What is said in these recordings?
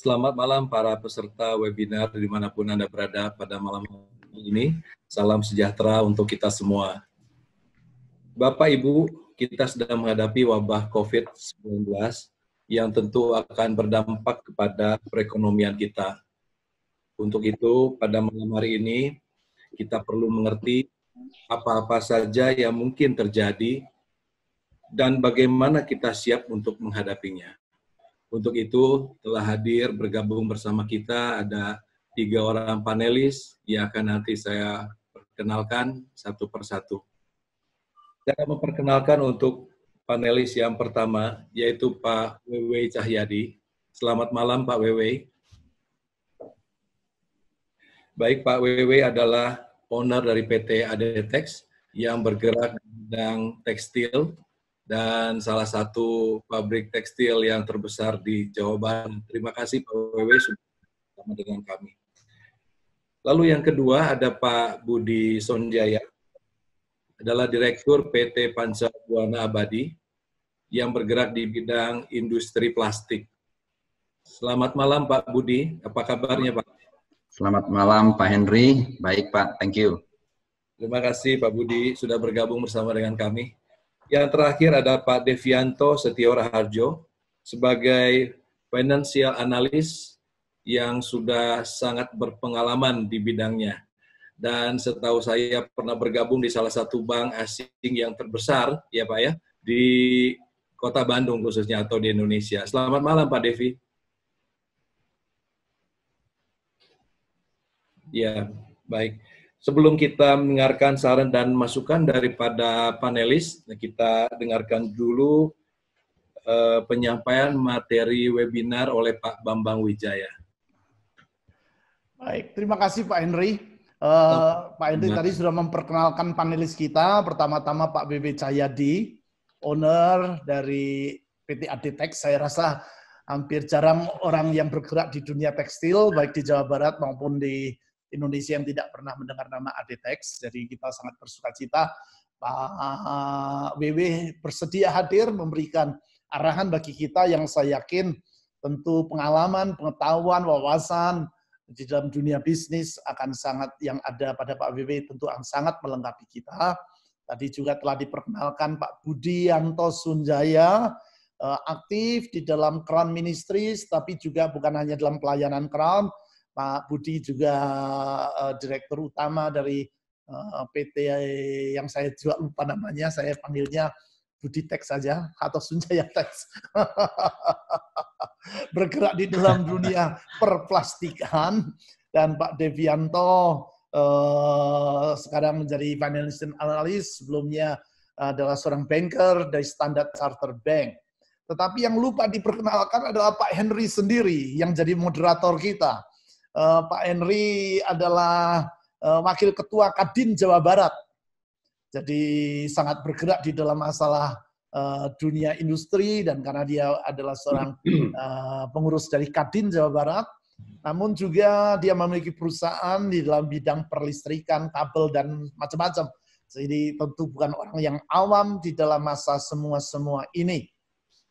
Selamat malam para peserta webinar dimanapun Anda berada pada malam ini. Salam sejahtera untuk kita semua. Bapak Ibu, kita sedang menghadapi wabah COVID-19 yang tentu akan berdampak kepada perekonomian kita. Untuk itu, pada malam hari ini, kita perlu mengerti apa-apa saja yang mungkin terjadi dan bagaimana kita siap untuk menghadapinya. Untuk itu telah hadir bergabung bersama kita ada 3 orang panelis yang akan nanti saya perkenalkan satu persatu. Saya akan memperkenalkan untuk panelis yang pertama, yaitu Pak Wewe Cahyadi. Selamat malam Pak Wewe. Baik, Pak Wewe adalah owner dari PT ADTEX yang bergerak di bidang tekstil dan salah satu pabrik tekstil yang terbesar di Jawa Barat. Terima kasih Pak Wewe sudah bersama dengan kami. Lalu yang kedua ada Pak Budi Sonjaya, adalah Direktur PT Panca Buana Abadi yang bergerak di bidang industri plastik. Selamat malam Pak Budi, apa kabarnya Pak? Selamat malam Pak Henry, baik Pak, thank you. Terima kasih Pak Budi sudah bergabung bersama dengan kami. Yang terakhir ada Pak Devianto Setio Raharjo sebagai financial analyst yang sudah sangat berpengalaman di bidangnya. Dan setahu saya pernah bergabung di salah satu bank asing yang terbesar, ya Pak ya, di Kota Bandung khususnya atau di Indonesia. Selamat malam Pak Devi. Ya, baik. Sebelum kita mendengarkan saran dan masukan daripada panelis, kita dengarkan dulu penyampaian materi webinar oleh Pak Bambang Wijaya. Baik, terima kasih Pak Henry. Pak Henry tadi sudah memperkenalkan panelis kita. Pertama-tama Pak Wewe Cahyadi, owner dari PT ADTEX. Saya rasa hampir jarang orang yang bergerak di dunia tekstil, baik di Jawa Barat maupun di Indonesia yang tidak pernah mendengar nama ADTEX. Jadi kita sangat bersuka cita Pak Wewe bersedia hadir memberikan arahan bagi kita yang saya yakin tentu pengalaman, pengetahuan, wawasan di dalam dunia bisnis akan sangat yang ada pada Pak Wewe tentu akan sangat melengkapi kita. Tadi juga telah diperkenalkan Pak Budi Yanto Sunjaya, aktif di dalam Crown Ministries, tapi juga bukan hanya dalam pelayanan Crown. Pak Budi juga direktur utama dari PT yang saya juga lupa namanya, saya panggilnya Budi Tex saja atau Sunjaya Tex. Bergerak di dalam dunia perplastikan. Dan Pak Devianto sekarang menjadi financial analyst, sebelumnya adalah seorang banker dari Standard Chartered Bank. Tetapi yang lupa diperkenalkan adalah Pak Henry sendiri yang jadi moderator kita. Pak Henry adalah Wakil Ketua Kadin Jawa Barat. Jadi sangat bergerak di dalam masalah dunia industri, dan karena dia adalah seorang pengurus dari Kadin Jawa Barat, namun juga dia memiliki perusahaan di dalam bidang perlistrikan, kabel, dan macam-macam. Jadi tentu bukan orang yang awam di dalam masa semua ini.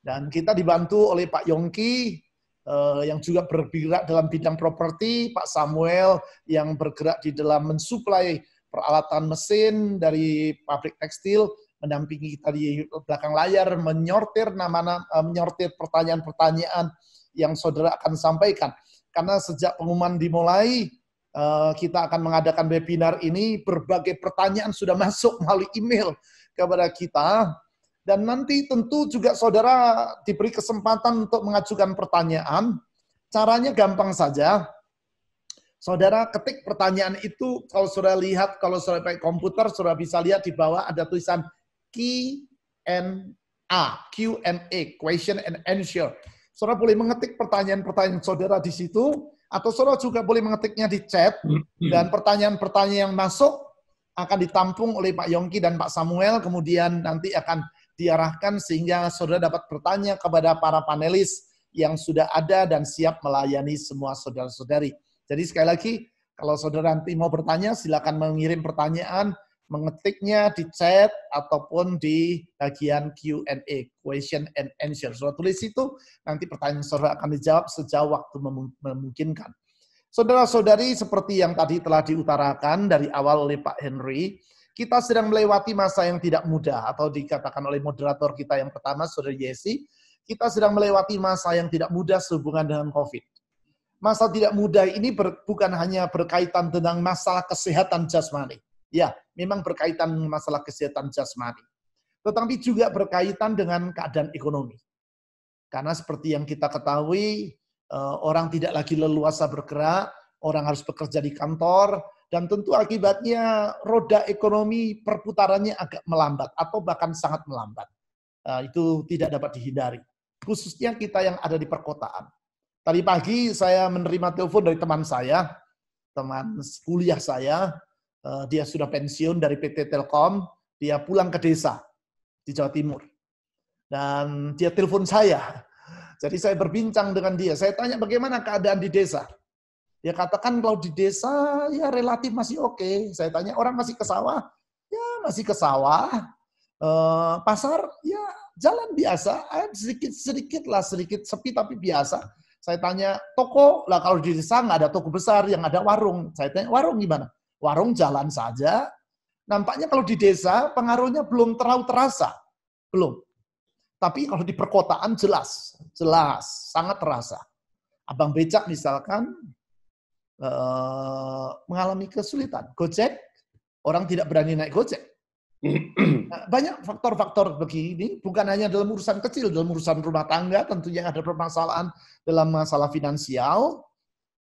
Dan kita dibantu oleh Pak Yongki, yang juga bergerak dalam bidang properti, Pak Samuel yang bergerak di dalam mensuplai peralatan mesin dari pabrik tekstil, mendampingi kita di belakang layar, menyortir menyortir pertanyaan-pertanyaan yang saudara akan sampaikan. Karena sejak pengumuman dimulai, kita akan mengadakan webinar ini, berbagai pertanyaan sudah masuk melalui email kepada kita. Dan nanti tentu juga saudara diberi kesempatan untuk mengajukan pertanyaan. Caranya gampang saja. Saudara ketik pertanyaan itu, kalau saudara lihat, kalau saudara pakai komputer, saudara bisa lihat di bawah ada tulisan Q&A, question and answer. Saudara boleh mengetik pertanyaan-pertanyaan saudara di situ, atau saudara juga boleh mengetiknya di chat, dan pertanyaan-pertanyaan yang masuk akan ditampung oleh Pak Yongki dan Pak Samuel, kemudian nanti akan diarahkan sehingga saudara dapat bertanya kepada para panelis yang sudah ada dan siap melayani semua saudara-saudari. Jadi sekali lagi, kalau saudara nanti mau bertanya, silakan mengirim pertanyaan mengetiknya di chat ataupun di bagian Q&A, question and answer. Saudara tulis itu, nanti pertanyaan saudara akan dijawab sejauh waktu memungkinkan. Saudara-saudari, seperti yang tadi telah diutarakan dari awal oleh Pak Henry, kita sedang melewati masa yang tidak mudah, atau dikatakan oleh moderator kita yang pertama, Saudara Yesi, kita sedang melewati masa yang tidak mudah sehubungan dengan COVID. Masa tidak mudah ini bukan hanya berkaitan dengan masalah kesehatan jasmani. Ya, memang berkaitan dengan masalah kesehatan jasmani. Tetapi juga berkaitan dengan keadaan ekonomi. Karena seperti yang kita ketahui, orang tidak lagi leluasa bergerak, orang harus bekerja di kantor, dan tentu akibatnya roda ekonomi perputarannya agak melambat atau bahkan sangat melambat. Itu tidak dapat dihindari. Khususnya kita yang ada di perkotaan. Tadi pagi saya menerima telepon dari teman saya, teman kuliah saya, dia sudah pensiun dari PT Telkom, dia pulang ke desa di Jawa Timur. Dan dia telepon saya. Jadi saya berbincang dengan dia. Saya tanya bagaimana keadaan di desa. Dia katakan kalau di desa ya relatif masih oke. Saya tanya orang masih ke sawah? Ya masih ke sawah. Pasar ya jalan biasa. Sedikit sepi tapi biasa. Saya tanya toko, lah kalau di desa nggak ada toko besar, yang ada warung. Saya tanya warung gimana? Warung jalan saja. Nampaknya kalau di desa pengaruhnya belum terlalu terasa. Belum. Tapi kalau di perkotaan jelas, sangat terasa. Abang becak misalkan mengalami kesulitan. Gojek, orang tidak berani naik Gojek. Banyak faktor-faktor begini, bukan hanya dalam urusan kecil, dalam urusan rumah tangga tentunya ada permasalahan dalam masalah finansial,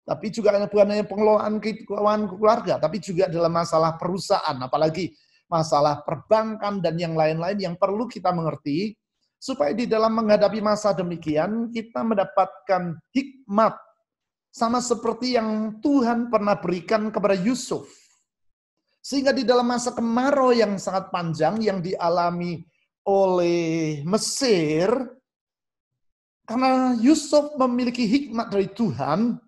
tapi juga bukan hanya pengelolaan keuangan keluarga, tapi juga dalam masalah perusahaan, apalagi masalah perbankan dan yang lain-lain yang perlu kita mengerti, supaya di dalam menghadapi masa demikian, kita mendapatkan hikmat, sama seperti yang Tuhan pernah berikan kepada Yusuf. Sehingga di dalam masa kemarau yang sangat panjang yang dialami oleh Mesir, karena Yusuf memiliki hikmat dari Tuhan,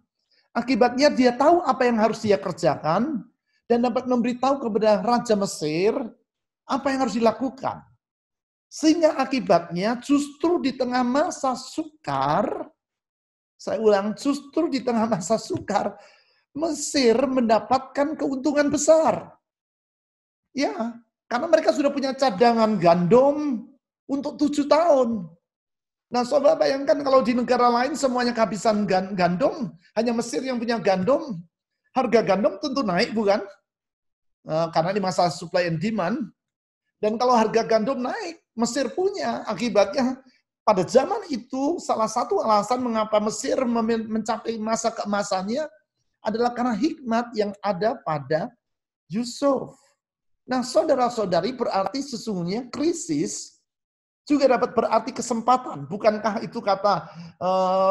akibatnya dia tahu apa yang harus dia kerjakan, dan dapat memberitahu kepada Raja Mesir apa yang harus dilakukan. Sehingga akibatnya justru di tengah masa sukar, saya ulang, justru di tengah masa sukar, Mesir mendapatkan keuntungan besar. Ya, karena mereka sudah punya cadangan gandum untuk 7 tahun. Nah, saudara bayangkan kalau di negara lain semuanya kehabisan gandum, hanya Mesir yang punya gandum, harga gandum tentu naik, bukan? Karena di masa supply and demand. Dan kalau harga gandum naik, Mesir punya. Akibatnya pada zaman itu salah satu alasan mengapa Mesir mencapai masa keemasannya adalah karena hikmat yang ada pada Yusuf. Nah, saudara-saudari, berarti sesungguhnya krisis juga dapat berarti kesempatan. Bukankah itu kata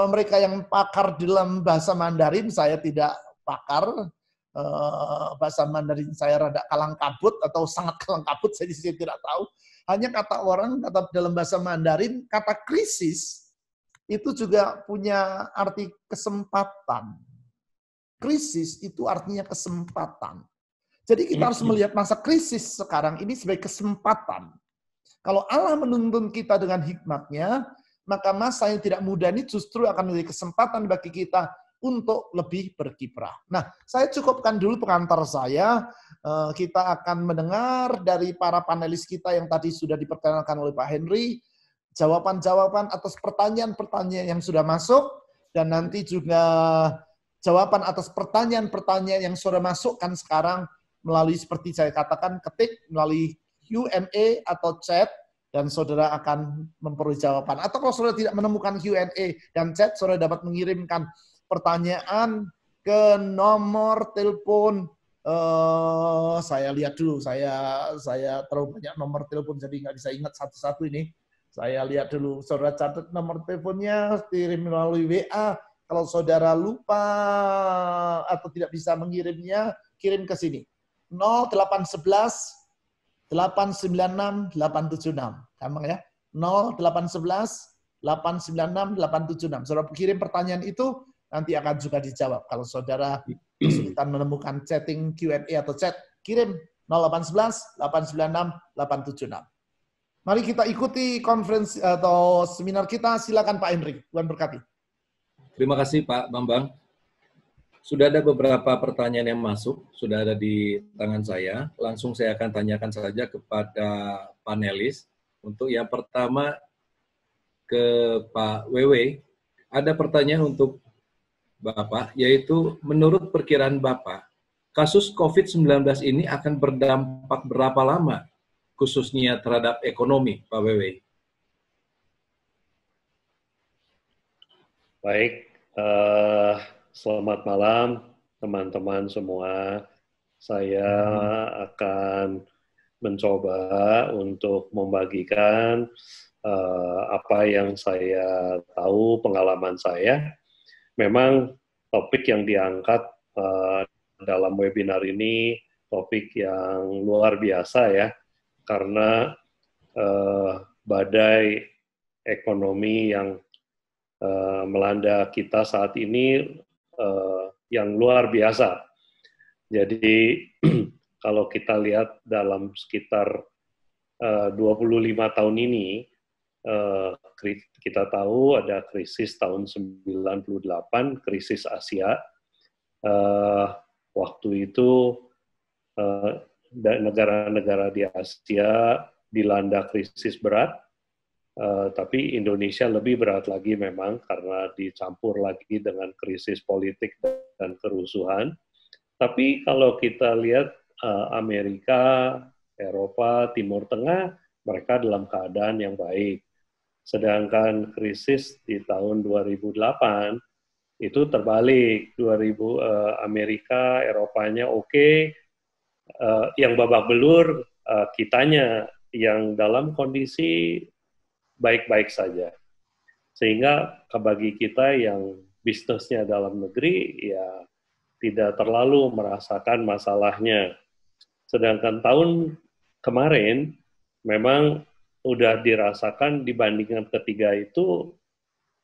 mereka yang pakar dalam bahasa Mandarin? Saya tidak pakar. Bahasa Mandarin saya rada kalang kabut atau sangat kalang kabut, saya tidak tahu. Hanya kata orang, kata dalam bahasa Mandarin, kata krisis itu juga punya arti kesempatan. Krisis itu artinya kesempatan. Jadi kita harus melihat masa krisis sekarang ini sebagai kesempatan. Kalau Allah menuntun kita dengan hikmatnya, maka masa yang tidak mudah ini justru akan menjadi kesempatan bagi kita untuk lebih berkiprah. Nah, saya cukupkan dulu pengantar saya. Kita akan mendengar dari para panelis kita yang tadi sudah diperkenalkan oleh Pak Henry, jawaban-jawaban atas pertanyaan-pertanyaan yang sudah masuk, dan nanti juga jawaban atas pertanyaan-pertanyaan yang sudah masukkan sekarang melalui seperti saya katakan, ketik melalui Q&A atau chat, dan saudara akan memperoleh jawaban. Atau kalau saudara tidak menemukan Q&A dan chat, saudara dapat mengirimkan pertanyaan ke nomor telepon. Saya lihat dulu, saya terlalu banyak nomor telepon, jadi nggak bisa ingat satu-satu ini. Saya lihat dulu, saudara catat nomor teleponnya, kirim melalui WA. Kalau saudara lupa atau tidak bisa mengirimnya, kirim ke sini. 0811 896 876. Gampang ya? 0811 896 876. Saudara kirim pertanyaan itu, nanti akan juga dijawab. Kalau saudara kesulitan menemukan chatting Q&A atau chat, kirim 0811 896 876. Mari kita ikuti konferensi atau seminar kita. Silakan Pak Henry. Tuhan berkati. Terima kasih Pak Bambang. Sudah ada beberapa pertanyaan yang masuk, sudah ada di tangan saya. Langsung saya akan tanyakan saja kepada panelis. Untuk yang pertama ke Pak Wewe, ada pertanyaan untuk Bapak, yaitu menurut perkiraan Bapak, kasus COVID-19 ini akan berdampak berapa lama, khususnya terhadap ekonomi, Pak Wewe? Baik, selamat malam teman-teman semua. Saya akan mencoba untuk membagikan apa yang saya tahu, pengalaman saya. Memang topik yang diangkat dalam webinar ini topik yang luar biasa ya, karena badai ekonomi yang melanda kita saat ini yang luar biasa. Jadi kalau kita lihat dalam sekitar 25 tahun ini, kita tahu ada krisis tahun 98, krisis Asia. Waktu itu negara-negara di Asia dilanda krisis berat, tapi Indonesia lebih berat lagi memang karena dicampur lagi dengan krisis politik dan kerusuhan. Tapi kalau kita lihat Amerika, Eropa, Timur Tengah, mereka dalam keadaan yang baik. Sedangkan krisis di tahun 2008 itu terbalik. Amerika, Eropanya oke, yang babak belur kitanya yang dalam kondisi baik-baik saja. Sehingga bagi kita yang bisnisnya dalam negeri, ya tidak terlalu merasakan masalahnya. Sedangkan tahun kemarin, memang udah dirasakan dibandingkan ketiga itu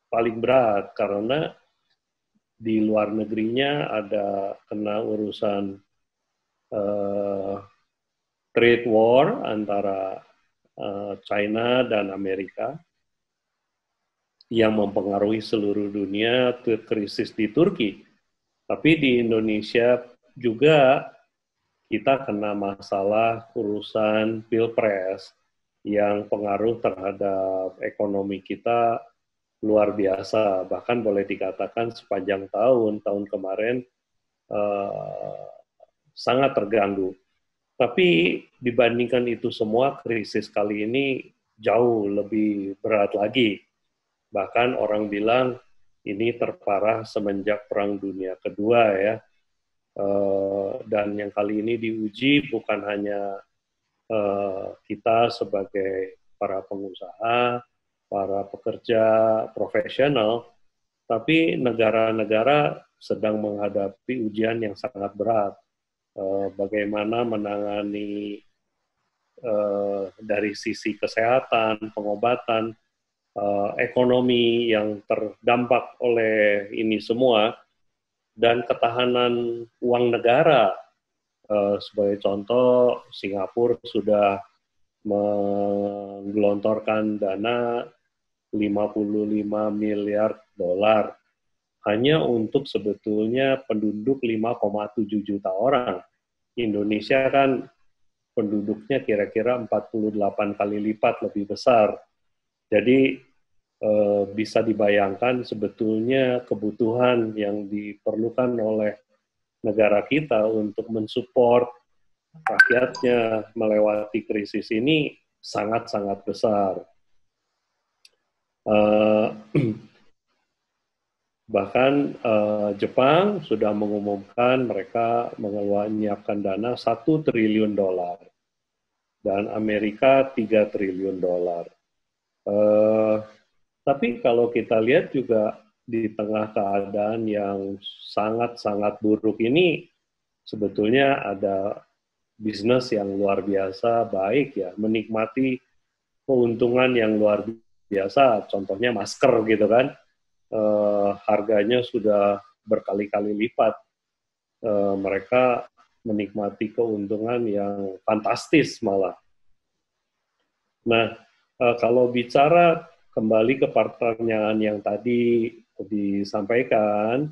paling berat, karena di luar negerinya ada kena urusan trade war antara China dan Amerika yang mempengaruhi seluruh dunia, krisis di Turki. Tapi di Indonesia juga kita kena masalah urusan pilpres yang pengaruh terhadap ekonomi kita luar biasa. Bahkan boleh dikatakan sepanjang tahun kemarin sangat terganggu. Tapi dibandingkan itu semua, krisis kali ini jauh lebih berat lagi. Bahkan orang bilang ini terparah semenjak Perang Dunia Kedua ya. Dan yang kali ini diuji bukan hanya kita sebagai para pengusaha, para pekerja profesional, tapi negara-negara sedang menghadapi ujian yang sangat berat. Bagaimana menangani dari sisi kesehatan, pengobatan, ekonomi yang terdampak oleh ini semua, dan ketahanan uang negara. Sebagai contoh, Singapura sudah menggelontorkan dana 55 miliar dolar hanya untuk sebetulnya penduduk 5,7 juta orang. Indonesia kan penduduknya kira-kira 48 kali lipat lebih besar. Jadi bisa dibayangkan sebetulnya kebutuhan yang diperlukan oleh negara kita untuk mensupport rakyatnya melewati krisis ini sangat-sangat besar. Bahkan Jepang sudah mengumumkan mereka menyiapkan dana 1 triliun dolar dan Amerika 3 triliun dolar. Tapi kalau kita lihat juga di tengah keadaan yang sangat-sangat buruk ini, sebetulnya ada bisnis yang luar biasa baik ya, menikmati keuntungan yang luar biasa, contohnya masker gitu kan. Harganya sudah berkali-kali lipat. Mereka menikmati keuntungan yang fantastis malah. Nah, kalau bicara kembali ke pertanyaan yang tadi disampaikan,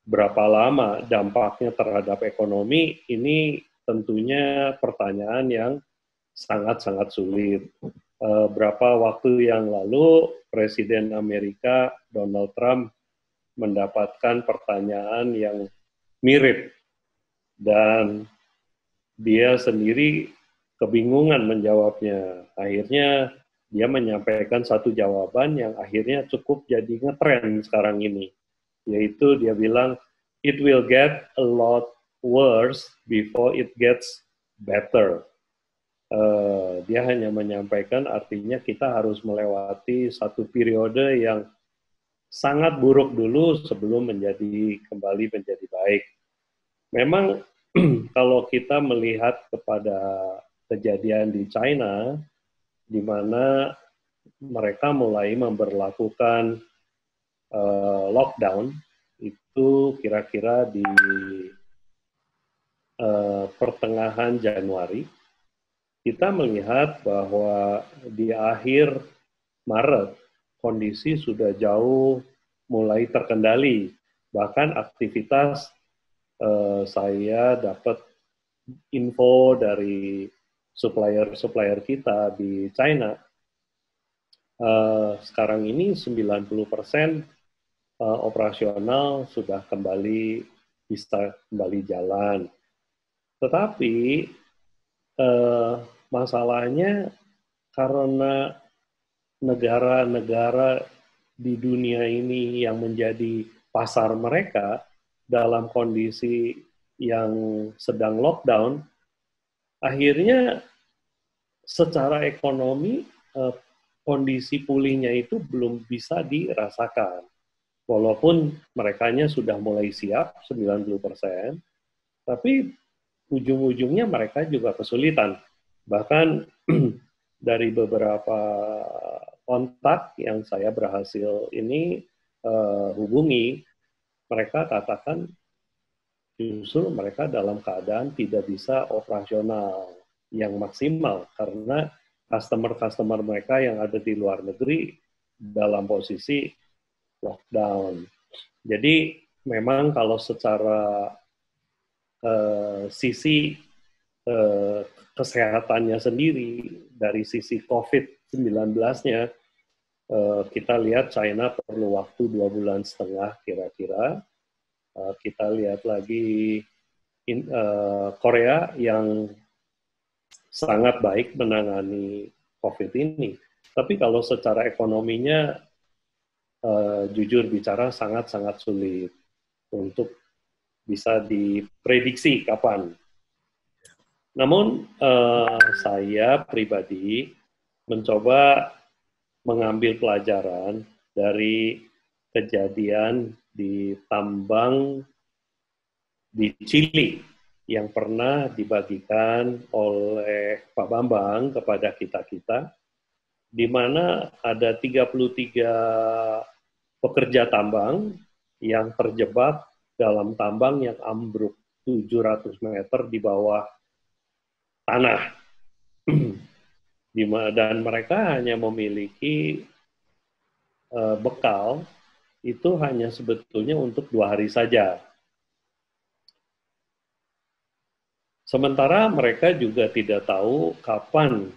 berapa lama dampaknya terhadap ekonomi, ini tentunya pertanyaan yang sangat-sangat sulit. Berapa waktu yang lalu Presiden Amerika Donald Trump mendapatkan pertanyaan yang mirip dan dia sendiri kebingungan menjawabnya. Akhirnya dia menyampaikan satu jawaban yang akhirnya cukup jadi ngetren sekarang ini, yaitu dia bilang, it will get a lot worse before it gets better. Dia hanya menyampaikan artinya kita harus melewati satu periode yang sangat buruk dulu sebelum kembali menjadi baik. Memang kalau kita melihat kepada kejadian di China, di mana mereka mulai memberlakukan lockdown, itu kira-kira di pertengahan Januari, kita melihat bahwa di akhir Maret, kondisi sudah jauh mulai terkendali. Bahkan aktivitas saya dapat info dari supplier kita di China, sekarang ini 90% operasional sudah bisa kembali jalan. Tetapi masalahnya karena negara-negara di dunia ini yang menjadi pasar mereka dalam kondisi yang sedang lockdown, akhirnya secara ekonomi kondisi pulihnya itu belum bisa dirasakan. Walaupun merekanya sudah mulai siap 90%, tapi ujung-ujungnya mereka juga kesulitan. Bahkan dari beberapa kontak yang saya berhasil hubungi, mereka katakan justru mereka dalam keadaan tidak bisa operasional yang maksimal karena customer-customer mereka yang ada di luar negeri dalam posisi lockdown. Jadi memang kalau secara sisi kesehatannya sendiri, dari sisi COVID-19-nya, kita lihat China perlu waktu 2,5 bulan kira-kira. Kita lihat lagi Korea yang sangat baik menangani COVID ini. Tapi kalau secara ekonominya, jujur bicara sangat-sangat sulit untuk bisa diprediksi kapan. Namun saya pribadi mencoba mengambil pelajaran dari kejadian di tambang di Chili yang pernah dibagikan oleh Pak Bambang kepada kita-kita, di mana ada 33 pekerja tambang yang terjebak dalam tambang yang ambruk 700 meter di bawah tanah. Dan mereka hanya memiliki bekal itu hanya sebetulnya untuk 2 hari saja. Sementara mereka juga tidak tahu kapan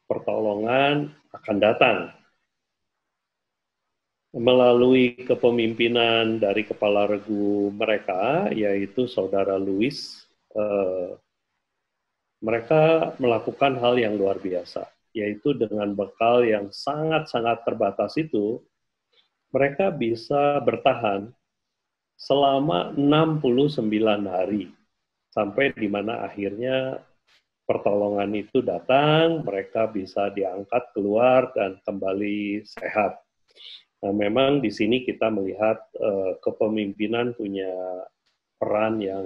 pertolongan akan datang. Melalui kepemimpinan dari kepala regu mereka, yaitu Saudara Louis, mereka melakukan hal yang luar biasa, yaitu dengan bekal yang sangat-sangat terbatas itu, mereka bisa bertahan selama 69 hari, sampai di mana akhirnya pertolongan itu datang, mereka bisa diangkat keluar dan kembali sehat. Nah, memang di sini kita melihat kepemimpinan punya peran yang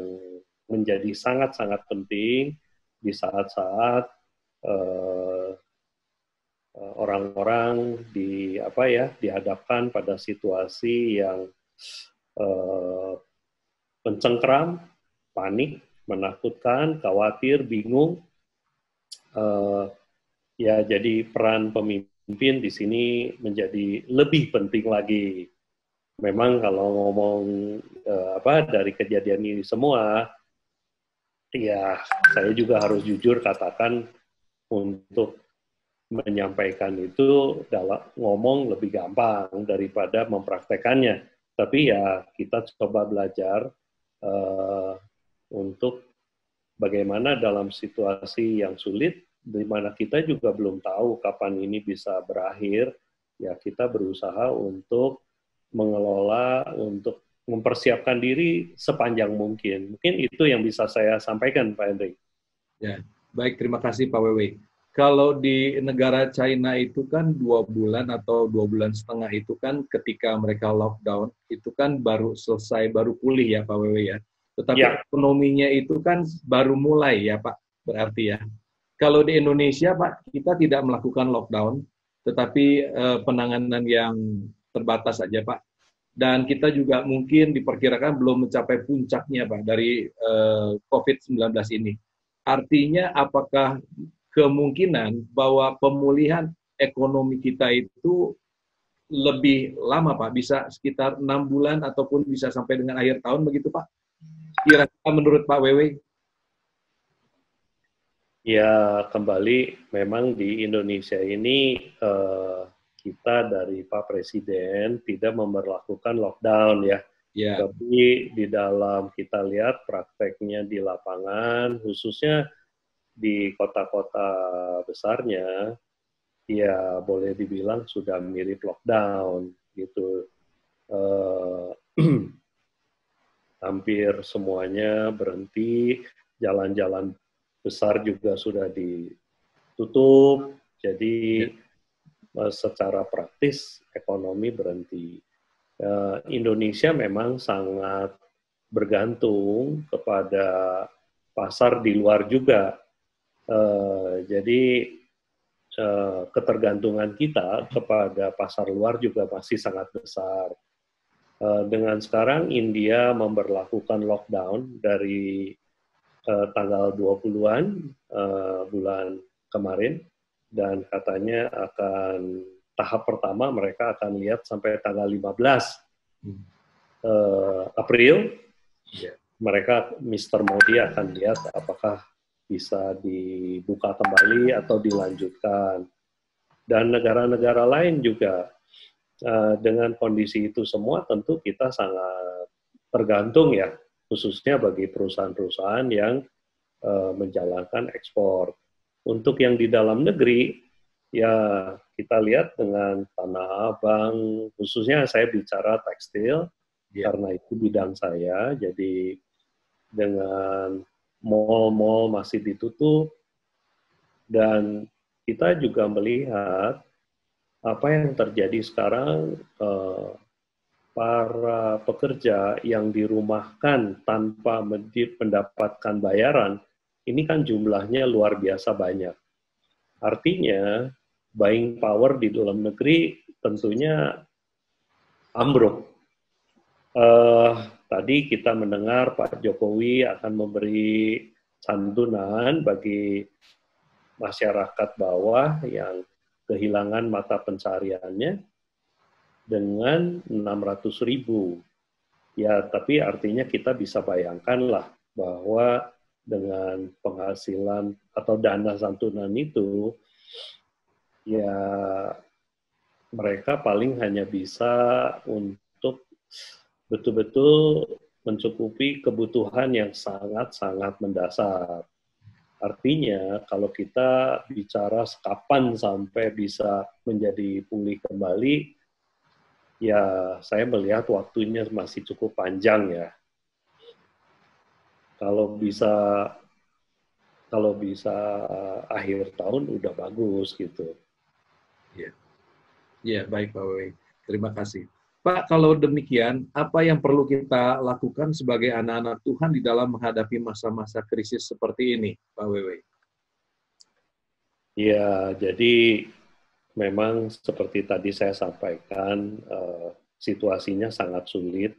menjadi sangat-sangat penting di saat-saat orang-orang dihadapkan pada situasi yang mencengkram, panik, menakutkan, khawatir, bingung. Ya, jadi peran pemimpin di sini menjadi lebih penting lagi. Memang kalau ngomong dari kejadian ini semua, ya saya juga harus jujur katakan untuk menyampaikan itu dalam ngomong lebih gampang daripada mempraktekannya. Tapi ya kita coba belajar untuk bagaimana dalam situasi yang sulit, di mana kita juga belum tahu kapan ini bisa berakhir, ya kita berusaha untuk mengelola, untuk mempersiapkan diri sepanjang mungkin. Mungkin itu yang bisa saya sampaikan, Pak Hendrik. Ya, baik, terima kasih Pak Wewe. Kalau di negara China itu kan 2 bulan atau 2 bulan setengah itu kan ketika mereka lockdown, itu kan baru selesai, baru pulih ya Pak Wewe ya. Tetapi Ya. ekonominya itu kan baru mulai ya Pak, berarti ya. Kalau di Indonesia Pak, kita tidak melakukan lockdown, tetapi penanganan yang terbatas saja Pak. Dan kita juga mungkin diperkirakan belum mencapai puncaknya Pak dari COVID-19 ini. Artinya apakah kemungkinan bahwa pemulihan ekonomi kita itu lebih lama Pak, bisa sekitar 6 bulan ataupun bisa sampai dengan akhir tahun begitu Pak? Kira-kira menurut Pak Wewe? Ya, kembali memang di Indonesia ini kita dari Pak Presiden tidak memberlakukan lockdown ya. Ya. Tapi di dalam kita lihat prakteknya di lapangan, khususnya di kota-kota besarnya, ya boleh dibilang sudah mirip lockdown gitu. Hampir semuanya berhenti, jalan-jalan besar juga sudah ditutup, jadi secara praktis ekonomi berhenti. Indonesia memang sangat bergantung kepada pasar di luar juga. Jadi ketergantungan kita kepada pasar luar juga masih sangat besar. Dengan sekarang India memberlakukan lockdown dari tanggal 20-an bulan kemarin, dan katanya akan tahap pertama mereka akan lihat sampai tanggal 15 April. Mereka, Mr. Modi akan lihat apakah bisa dibuka kembali atau dilanjutkan. Dan negara-negara lain juga dengan kondisi itu semua tentu kita sangat tergantung ya, khususnya bagi perusahaan-perusahaan yang menjalankan ekspor. Untuk yang di dalam negeri, ya kita lihat dengan Tanah Abang, khususnya saya bicara tekstil, karena itu bidang saya, jadi dengan mall-mall masih ditutup, dan kita juga melihat apa yang terjadi sekarang, para pekerja yang dirumahkan tanpa mendapatkan bayaran, ini kan jumlahnya luar biasa banyak. Artinya, buying power di dalam negeri tentunya ambruk. Tadi kita mendengar Pak Jokowi akan memberi santunan bagi masyarakat bawah yang kehilangan mata pencariannya dengan 600.000. Ya, tapi artinya kita bisa bayangkanlah bahwa dengan penghasilan atau dana santunan itu, ya mereka paling hanya bisa untuk betul-betul mencukupi kebutuhan yang sangat-sangat mendasar. Artinya, kalau kita bicara kapan sampai bisa menjadi pulih kembali, ya saya melihat waktunya masih cukup panjang ya. Kalau bisa akhir tahun udah bagus gitu. Ya, baik Pak Wewe. Terima kasih. Pak, kalau demikian, apa yang perlu kita lakukan sebagai anak-anak Tuhan di dalam menghadapi masa-masa krisis seperti ini, Pak Wewe? Ya, jadi memang seperti tadi saya sampaikan, situasinya sangat sulit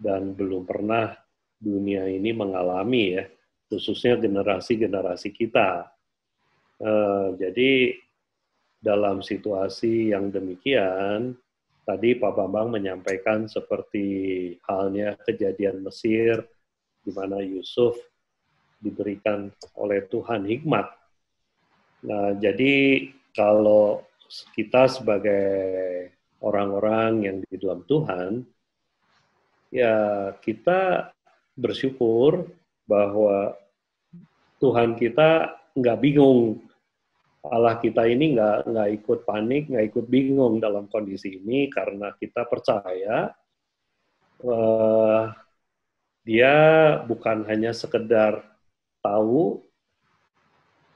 dan belum pernah dunia ini mengalami ya khususnya generasi-generasi kita. Jadi dalam situasi yang demikian, tadi Pak Bambang menyampaikan seperti halnya kejadian Mesir, di mana Yusuf diberikan oleh Tuhan hikmat. Nah, jadi kalau kita sebagai orang-orang yang di dalam Tuhan, ya kita bersyukur bahwa Tuhan kita nggak bingung. Allah kita ini nggak ikut panik, nggak ikut bingung dalam kondisi ini, karena kita percaya Dia bukan hanya sekedar tahu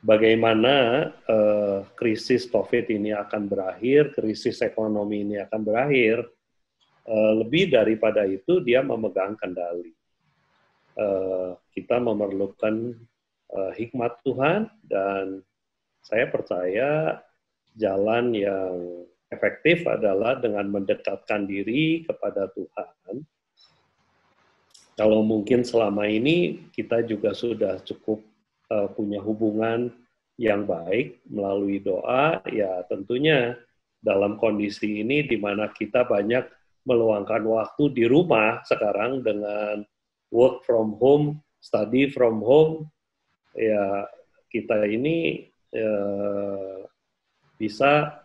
bagaimana krisis COVID ini akan berakhir, krisis ekonomi ini akan berakhir. Lebih daripada itu, Dia memegang kendali. Kita memerlukan hikmat Tuhan, dan saya percaya jalan yang efektif adalah dengan mendekatkan diri kepada Tuhan. Kalau mungkin selama ini kita juga sudah cukup punya hubungan yang baik melalui doa, ya tentunya dalam kondisi ini di mana kita banyak meluangkan waktu di rumah sekarang dengan work from home, study from home, ya kita ini bisa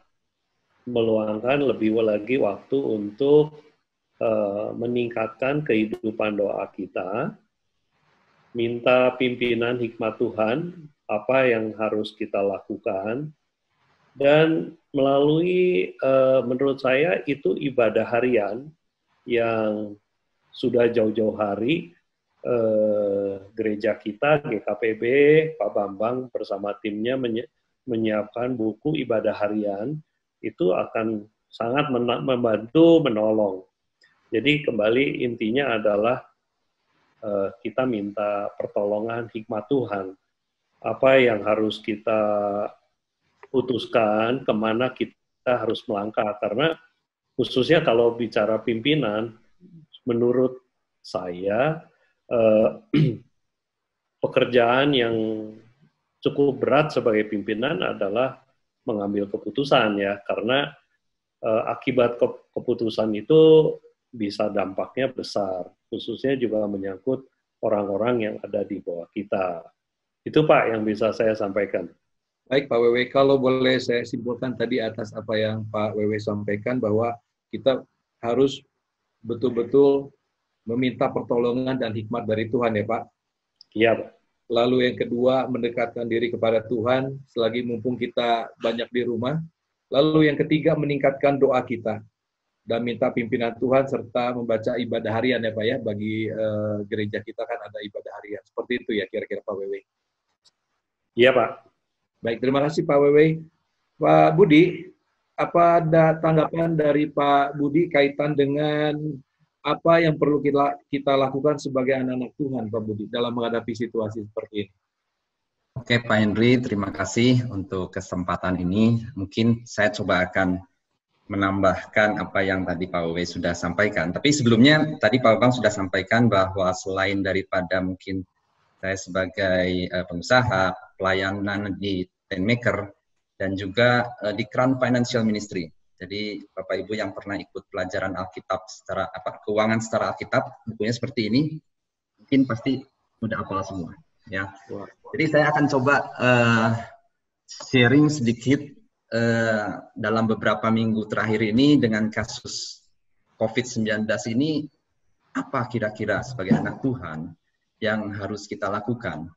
meluangkan lebih lagi waktu untuk meningkatkan kehidupan doa kita, minta pimpinan hikmat Tuhan, apa yang harus kita lakukan, dan melalui, menurut saya, itu ibadah harian yang sudah jauh-jauh hari, gereja kita, GKPB, Pak Bambang bersama timnya menyiapkan buku ibadah harian, itu akan sangat membantu, menolong. Jadi kembali intinya adalah kita minta pertolongan hikmat Tuhan. Apa yang harus kita putuskan, kemana kita harus melangkah. Karena khususnya kalau bicara pimpinan, menurut saya pekerjaan yang cukup berat sebagai pimpinan adalah mengambil keputusan, ya, karena akibat keputusan itu bisa dampaknya besar, khususnya juga menyangkut orang-orang yang ada di bawah kita. Itu Pak yang bisa saya sampaikan. Baik Pak Wewe, kalau boleh saya simpulkan tadi atas apa yang Pak Wewe sampaikan, bahwa kita harus betul-betul meminta pertolongan dan hikmat dari Tuhan, ya Pak? Iya Pak. Lalu yang kedua, mendekatkan diri kepada Tuhan selagi mumpung kita banyak di rumah. Lalu yang ketiga, meningkatkan doa kita dan minta pimpinan Tuhan, serta membaca ibadah harian, ya Pak, ya. Bagi gereja kita kan ada ibadah harian. Seperti itu ya kira-kira Pak Wewe. Iya Pak. Baik, terima kasih Pak Wewe. Pak Budi, apa ada tanggapan dari Pak Budi kaitan dengan apa yang perlu kita lakukan sebagai anak-anak Tuhan, Pak Budi, dalam menghadapi situasi seperti ini? Oke, Pak Henry, terima kasih untuk kesempatan ini. Mungkin saya coba akan menambahkan apa yang tadi Pak Wewe sudah sampaikan. Tapi sebelumnya, tadi Pak Bang sudah sampaikan bahwa selain daripada mungkin saya sebagai pengusaha, pelayanan di Tenmaker, dan juga di Crown Financial Ministry. Jadi Bapak Ibu yang pernah ikut pelajaran Alkitab secara keuangan secara Alkitab, bukunya seperti ini, mungkin pasti sudah hafal semua. Ya. Jadi saya akan coba sharing sedikit dalam beberapa minggu terakhir ini dengan kasus COVID-19 ini, apa kira-kira sebagai anak Tuhan yang harus kita lakukan.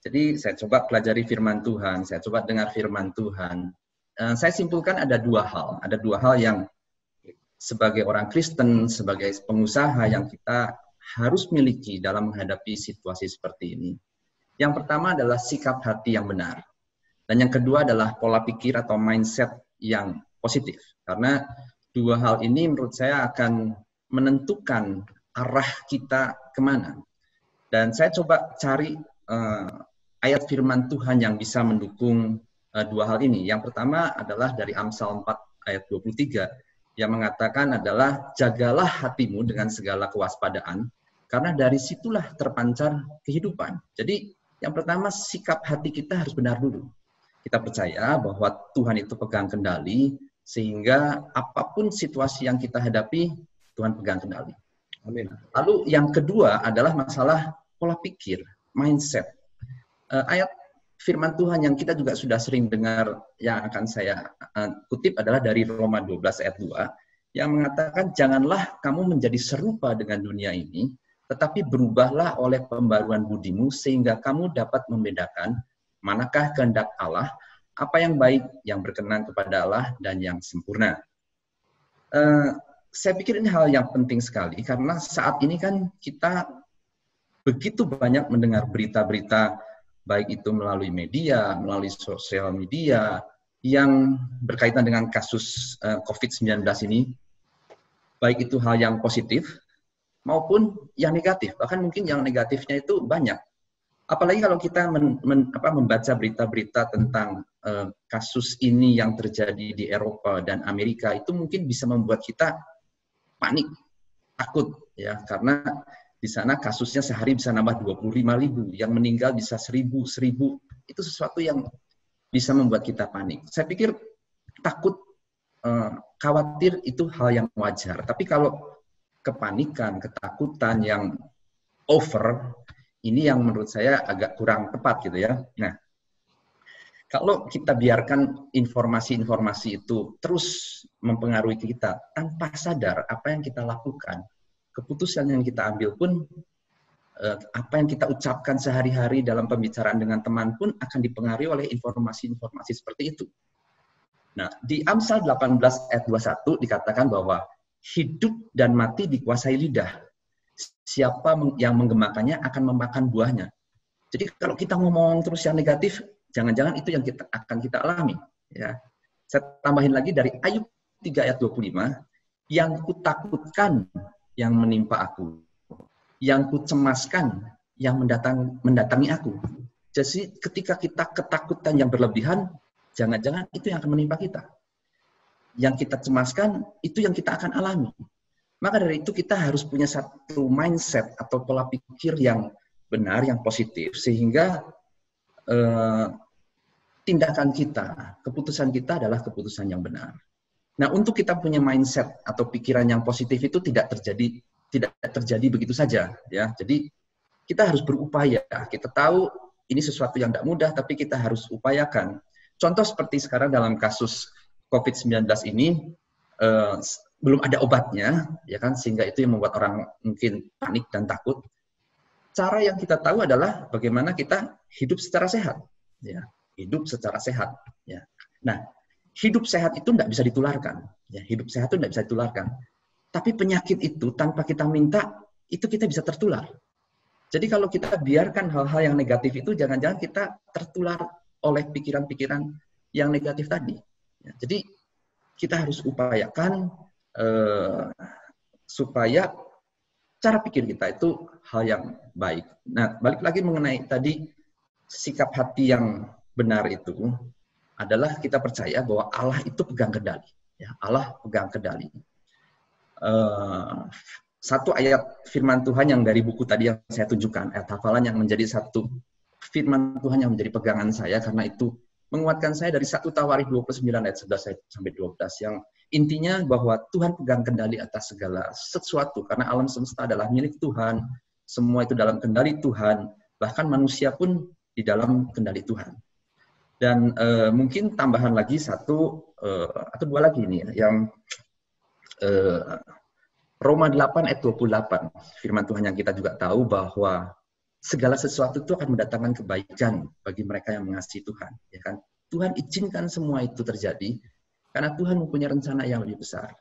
Jadi saya coba pelajari firman Tuhan, saya coba dengar firman Tuhan. Saya simpulkan ada dua hal yang sebagai orang Kristen, sebagai pengusaha yang kita harus miliki dalam menghadapi situasi seperti ini. Yang pertama adalah sikap hati yang benar. Dan yang kedua adalah pola pikir atau mindset yang positif. Karena dua hal ini menurut saya akan menentukan arah kita kemana. Dan saya coba cari ayat firman Tuhan yang bisa mendukung dua hal ini. Yang pertama adalah dari Amsal 4 ayat 23 yang mengatakan adalah jagalah hatimu dengan segala kewaspadaan karena dari situlah terpancar kehidupan. Jadi Yang pertama, sikap hati kita harus benar dulu. Kita percaya bahwa Tuhan itu pegang kendali, sehingga apapun situasi yang kita hadapi, Tuhan pegang kendali. Amin. Lalu yang kedua adalah masalah pola pikir, mindset. Ayat firman Tuhan yang kita juga sudah sering dengar, yang akan saya kutip adalah dari Roma 12 ayat 2, yang mengatakan, janganlah kamu menjadi serupa dengan dunia ini, tetapi berubahlah oleh pembaruan budimu, sehingga kamu dapat membedakan manakah kehendak Allah, apa yang baik, yang berkenan kepada Allah, dan yang sempurna. Saya pikir ini hal yang penting sekali, karena saat ini kan kita begitu banyak mendengar berita-berita, baik itu melalui media, melalui sosial media, yang berkaitan dengan kasus COVID-19 ini, baik itu hal yang positif, maupun yang negatif. Bahkan mungkin yang negatifnya itu banyak. Apalagi kalau kita membaca berita-berita tentang kasus ini yang terjadi di Eropa dan Amerika, itu mungkin bisa membuat kita panik, takut, ya, karena di sana kasusnya sehari bisa nambah 25.000, yang meninggal bisa 1.000. Itu sesuatu yang bisa membuat kita panik. Saya pikir takut, khawatir itu hal yang wajar. Tapi kalau kepanikan, ketakutan yang over, ini yang menurut saya agak kurang tepat gitu ya. Nah, kalau kita biarkan informasi-informasi itu terus mempengaruhi kita tanpa sadar apa yang kita lakukan, keputusan yang kita ambil pun, apa yang kita ucapkan sehari-hari dalam pembicaraan dengan teman pun akan dipengaruhi oleh informasi-informasi seperti itu. Nah, di Amsal 18 ayat 21 dikatakan bahwa hidup dan mati dikuasai lidah. Siapa yang menggemakannya akan memakan buahnya. Jadi kalau kita ngomong terus yang negatif, jangan-jangan itu yang akan kita alami. Ya. Saya tambahin lagi dari Ayub 3 ayat 25, yang kutakutkan yang menimpa aku, yang kucemaskan yang mendatangi aku. Jadi ketika kita ketakutan yang berlebihan, jangan-jangan itu yang akan menimpa kita. Yang kita cemaskan, itu yang kita akan alami. Maka dari itu kita harus punya satu mindset atau pola pikir yang benar, yang positif, sehingga tindakan kita, keputusan kita adalah keputusan yang benar. Nah, untuk kita punya mindset atau pikiran yang positif itu tidak terjadi begitu saja, ya. Jadi kita harus berupaya. Kita tahu ini sesuatu yang tidak mudah, tapi kita harus upayakan. Contoh seperti sekarang dalam kasus COVID-19 ini, belum ada obatnya, ya kan, sehingga itu yang membuat orang mungkin panik dan takut. Cara yang kita tahu adalah bagaimana kita hidup secara sehat, ya, hidup secara sehat, ya. Nah, hidup sehat itu tidak bisa ditularkan, ya, hidup sehat itu tidak bisa ditularkan. Tapi penyakit itu tanpa kita minta, itu kita bisa tertular. Jadi kalau kita biarkan hal-hal yang negatif itu, jangan-jangan kita tertular oleh pikiran-pikiran yang negatif tadi. Ya, jadi kita harus upayakan supaya cara pikir kita itu hal yang baik. Nah, balik lagi mengenai tadi sikap hati yang benar itu adalah kita percaya bahwa Allah itu pegang kendali. Ya, Allah pegang kendali. Satu ayat firman Tuhan yang dari buku tadi yang saya tunjukkan, ayat hafalan yang menjadi satu firman Tuhan yang menjadi pegangan saya, karena itu menguatkan saya dari 1 Tawarikh 29 ayat 11 sampai 12, yang intinya bahwa Tuhan pegang kendali atas segala sesuatu, karena alam semesta adalah milik Tuhan, semua itu dalam kendali Tuhan, bahkan manusia pun di dalam kendali Tuhan. Dan mungkin tambahan lagi satu atau dua lagi ini ya, yang Roma 8 ayat 28, firman Tuhan yang kita juga tahu bahwa segala sesuatu itu akan mendatangkan kebaikan bagi mereka yang mengasihi Tuhan, ya kan? Tuhan izinkan semua itu terjadi karena Tuhan mempunyai rencana yang lebih besar.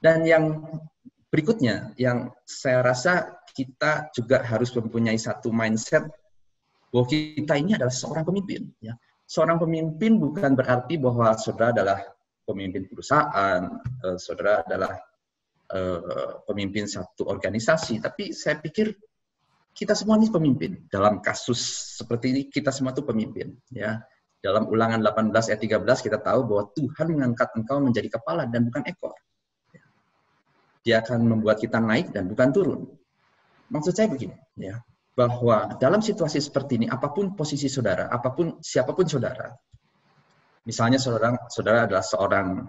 Dan yang berikutnya, yang saya rasa kita juga harus mempunyai satu mindset bahwa kita ini adalah seorang pemimpin. Ya. Seorang pemimpin bukan berarti bahwa saudara adalah pemimpin perusahaan, saudara adalah pemimpin satu organisasi, tapi saya pikir kita semua ini pemimpin. Dalam kasus seperti ini, kita semua itu pemimpin. Ya. Dalam Ulangan 18 ayat 13 kita tahu bahwa Tuhan mengangkat engkau menjadi kepala dan bukan ekor. Dia akan membuat kita naik dan bukan turun. Maksud saya begini, ya. bahwa dalam situasi seperti ini, apapun posisi saudara, apapun siapapun saudara, misalnya saudara adalah seorang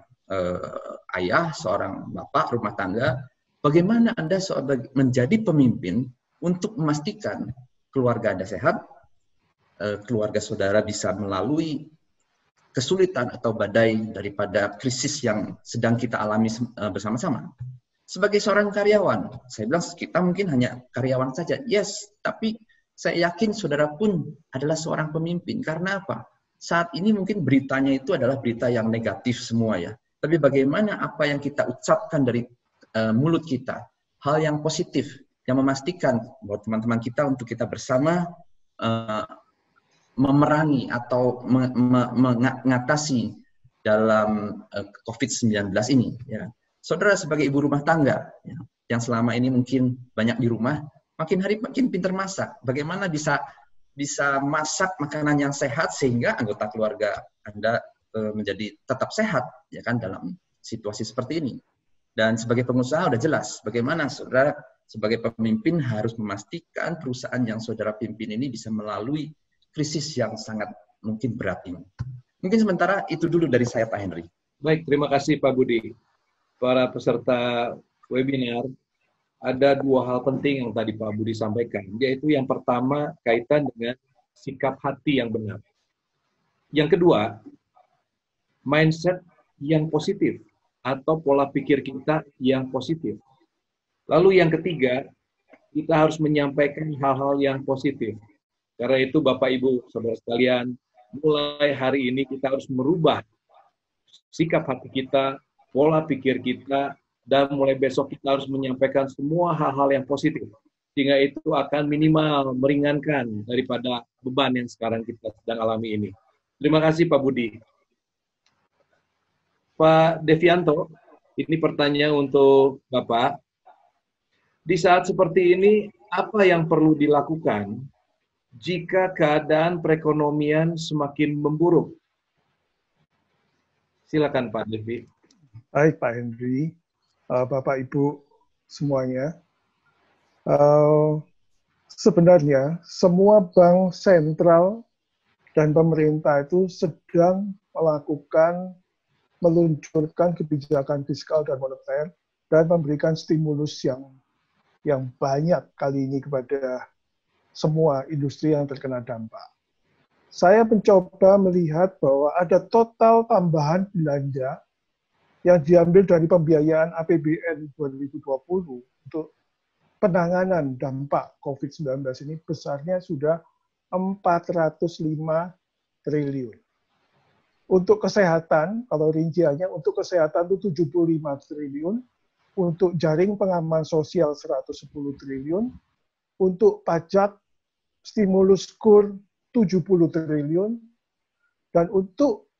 ayah, seorang bapak rumah tangga, bagaimana Anda menjadi pemimpin untuk memastikan keluarga Anda sehat, keluarga saudara bisa melalui kesulitan atau badai daripada krisis yang sedang kita alami bersama-sama. Sebagai seorang karyawan, saya bilang kita mungkin hanya karyawan saja. Yes, tapi saya yakin saudara pun adalah seorang pemimpin. Karena apa? Saat ini mungkin beritanya itu adalah berita yang negatif semua ya. Tapi bagaimana apa yang kita ucapkan dari mulut kita, hal yang positif, yang memastikan buat teman-teman kita untuk kita bersama memerangi atau mengatasi dalam COVID-19 ini. Ya. Saudara sebagai ibu rumah tangga, ya, yang selama ini mungkin banyak di rumah, makin hari makin pintar masak. Bagaimana bisa masak makanan yang sehat sehingga anggota keluarga Anda menjadi tetap sehat, ya kan, dalam situasi seperti ini. Dan sebagai pengusaha udah jelas bagaimana saudara sebagai pemimpin harus memastikan perusahaan yang saudara pimpin ini bisa melalui krisis yang sangat mungkin berat ini. Mungkin sementara itu dulu dari saya, Pak Henry. Baik, terima kasih Pak Budi. Para peserta webinar, ada dua hal penting yang tadi Pak Budi sampaikan, yaitu yang pertama kaitan dengan sikap hati yang benar. Yang kedua, mindset yang positif atau pola pikir kita yang positif. Lalu yang ketiga, kita harus menyampaikan hal-hal yang positif. Karena itu Bapak Ibu, saudara sekalian, mulai hari ini kita harus merubah sikap hati kita, pola pikir kita, dan mulai besok kita harus menyampaikan semua hal-hal yang positif. Sehingga itu akan minimal meringankan daripada beban yang sekarang kita sedang alami ini. Terima kasih Pak Budi. Pak Devianto, ini pertanyaan untuk Bapak. Di saat seperti ini, apa yang perlu dilakukan jika keadaan perekonomian semakin memburuk? Silakan Pak Devi. Baik Pak Henry, Bapak Ibu semuanya. Sebenarnya semua bank sentral dan pemerintah itu sedang meluncurkan kebijakan fiskal dan moneter dan memberikan stimulus yang banyak kali ini kepada semua industri yang terkena dampak. Saya mencoba melihat bahwa ada total tambahan belanja yang diambil dari pembiayaan APBN 2020 untuk penanganan dampak COVID-19 ini besarnya sudah 405 triliun. Untuk kesehatan, kalau rinciannya untuk kesehatan itu 75 triliun, untuk jaring pengaman sosial 110 triliun, untuk pajak stimulus kur 70 triliun, dan untuk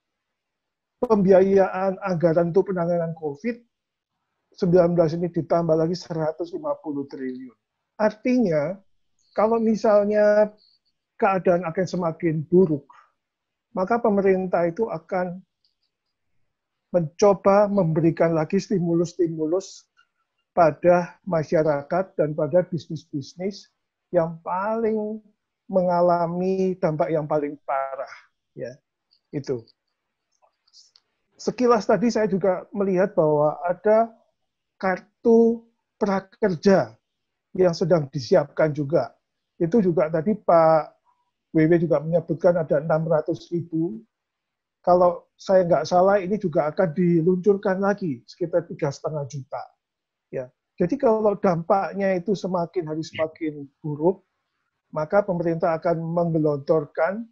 pembiayaan anggaran untuk penanganan COVID-19 ini ditambah lagi 150 triliun. Artinya, kalau misalnya keadaan akan semakin buruk, maka pemerintah itu akan mencoba memberikan lagi stimulus-stimulus pada masyarakat dan pada bisnis-bisnis yang paling mengalami dampak yang paling parah. Ya, itu. Sekilas tadi saya juga melihat bahwa ada kartu prakerja yang sedang disiapkan juga. Itu juga tadi Pak WW juga menyebutkan ada 600.000. Kalau saya nggak salah ini juga akan diluncurkan lagi sekitar 3,5 juta. Ya, jadi kalau dampaknya itu semakin hari semakin buruk, maka pemerintah akan menggelontorkan,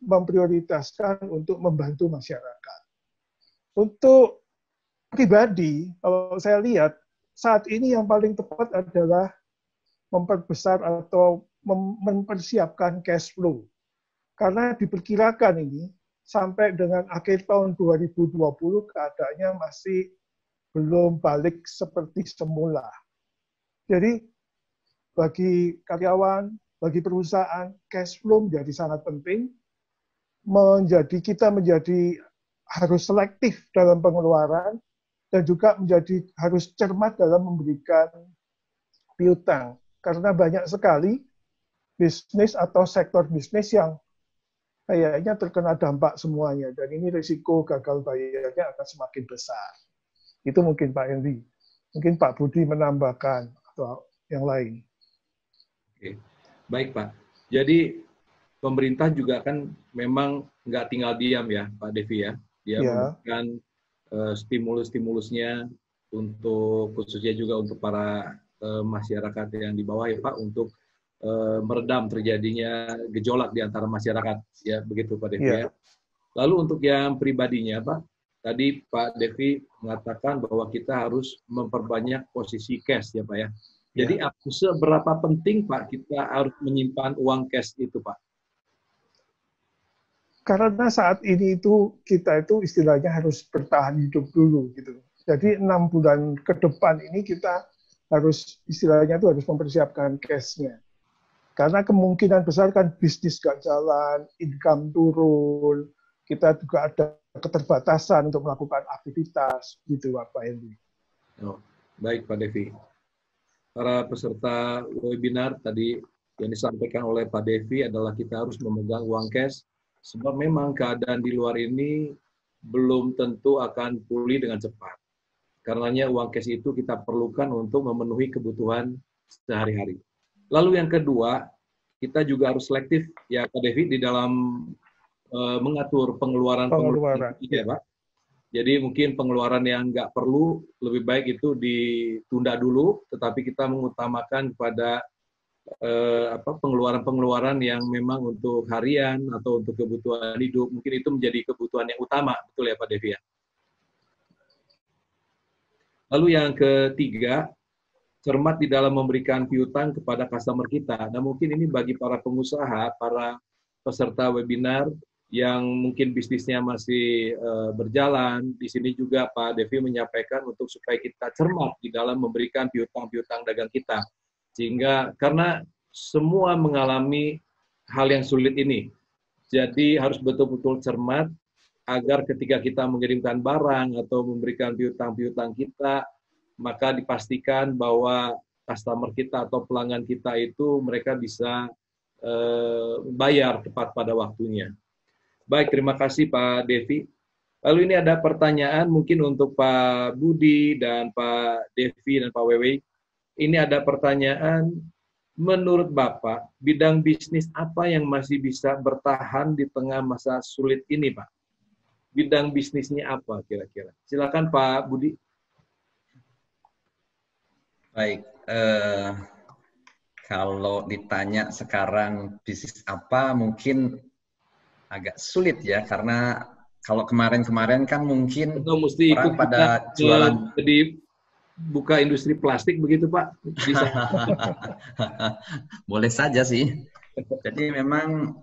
memprioritaskan untuk membantu masyarakat. Untuk pribadi, kalau saya lihat, saat ini yang paling tepat adalah memperbesar atau mempersiapkan cash flow. Karena diperkirakan ini, sampai dengan akhir tahun 2020, keadaannya masih belum balik seperti semula. Jadi, bagi karyawan, bagi perusahaan, cash flow menjadi sangat penting. Kita menjadi harus selektif dalam pengeluaran dan juga harus cermat dalam memberikan piutang karena banyak sekali bisnis atau sektor bisnis yang kayaknya terkena dampak semuanya, dan ini risiko gagal bayarnya akan semakin besar. Itu mungkin Pak Henry. Mungkin Pak Budi menambahkan atau yang lain. Oke. Baik Pak. Jadi pemerintah juga kan memang nggak tinggal diam ya Pak Devi ya. Dia memberikan stimulus-stimulusnya untuk khususnya juga untuk para masyarakat yang di bawah ya Pak, untuk meredam terjadinya gejolak di antara masyarakat ya, begitu Pak Devi ya. Lalu untuk yang pribadinya Pak, tadi Pak Devi mengatakan bahwa kita harus memperbanyak posisi cash ya Pak ya. Jadi seberapa penting Pak kita harus menyimpan uang cash itu Pak? Karena saat ini itu kita itu istilahnya harus bertahan hidup dulu gitu. Jadi 6 bulan ke depan ini kita harus istilahnya itu harus mempersiapkan cash-nya. Karena kemungkinan besar kan bisnis gak jalan, income turun, kita juga ada keterbatasan untuk melakukan aktivitas gitu Pak Henry. Oh, baik Pak Devi. Para peserta webinar tadi yang disampaikan oleh Pak Devi adalah kita harus memegang uang cash. Sebab memang keadaan di luar ini belum tentu akan pulih dengan cepat. Karenanya uang cash itu kita perlukan untuk memenuhi kebutuhan sehari-hari. Lalu yang kedua, kita juga harus selektif ya Pak Devi di dalam mengatur pengeluaran ya Pak. Jadi mungkin pengeluaran yang nggak perlu lebih baik itu ditunda dulu, tetapi kita mengutamakan kepada pengeluaran-pengeluaran yang memang untuk harian atau untuk kebutuhan hidup, mungkin itu menjadi kebutuhan yang utama, betul ya Pak Devi ya? Lalu yang ketiga, cermat di dalam memberikan piutang kepada customer kita. Nah mungkin ini bagi para pengusaha, para peserta webinar yang mungkin bisnisnya masih berjalan, di sini juga Pak Devi menyampaikan untuk supaya kita cermat di dalam memberikan piutang-piutang dagang kita. Sehingga karena semua mengalami hal yang sulit ini, jadi harus betul-betul cermat agar ketika kita mengirimkan barang atau memberikan piutang-piutang kita, maka dipastikan bahwa customer kita atau pelanggan kita itu mereka bisa bayar tepat pada waktunya. Baik, terima kasih Pak Devi. Lalu ini ada pertanyaan mungkin untuk Pak Budi dan Pak Devi dan Pak Wewe. Ini ada pertanyaan, menurut Bapak, bidang bisnis apa yang masih bisa bertahan di tengah masa sulit ini, Pak? Bidang bisnisnya apa kira-kira? Silakan Pak Budi. Baik, kalau ditanya sekarang bisnis apa, mungkin agak sulit ya, karena kalau kemarin-kemarin kan mungkin mesti orang pada jualan. Jadi buka industri plastik begitu Pak? Bisa. Boleh saja sih. Jadi memang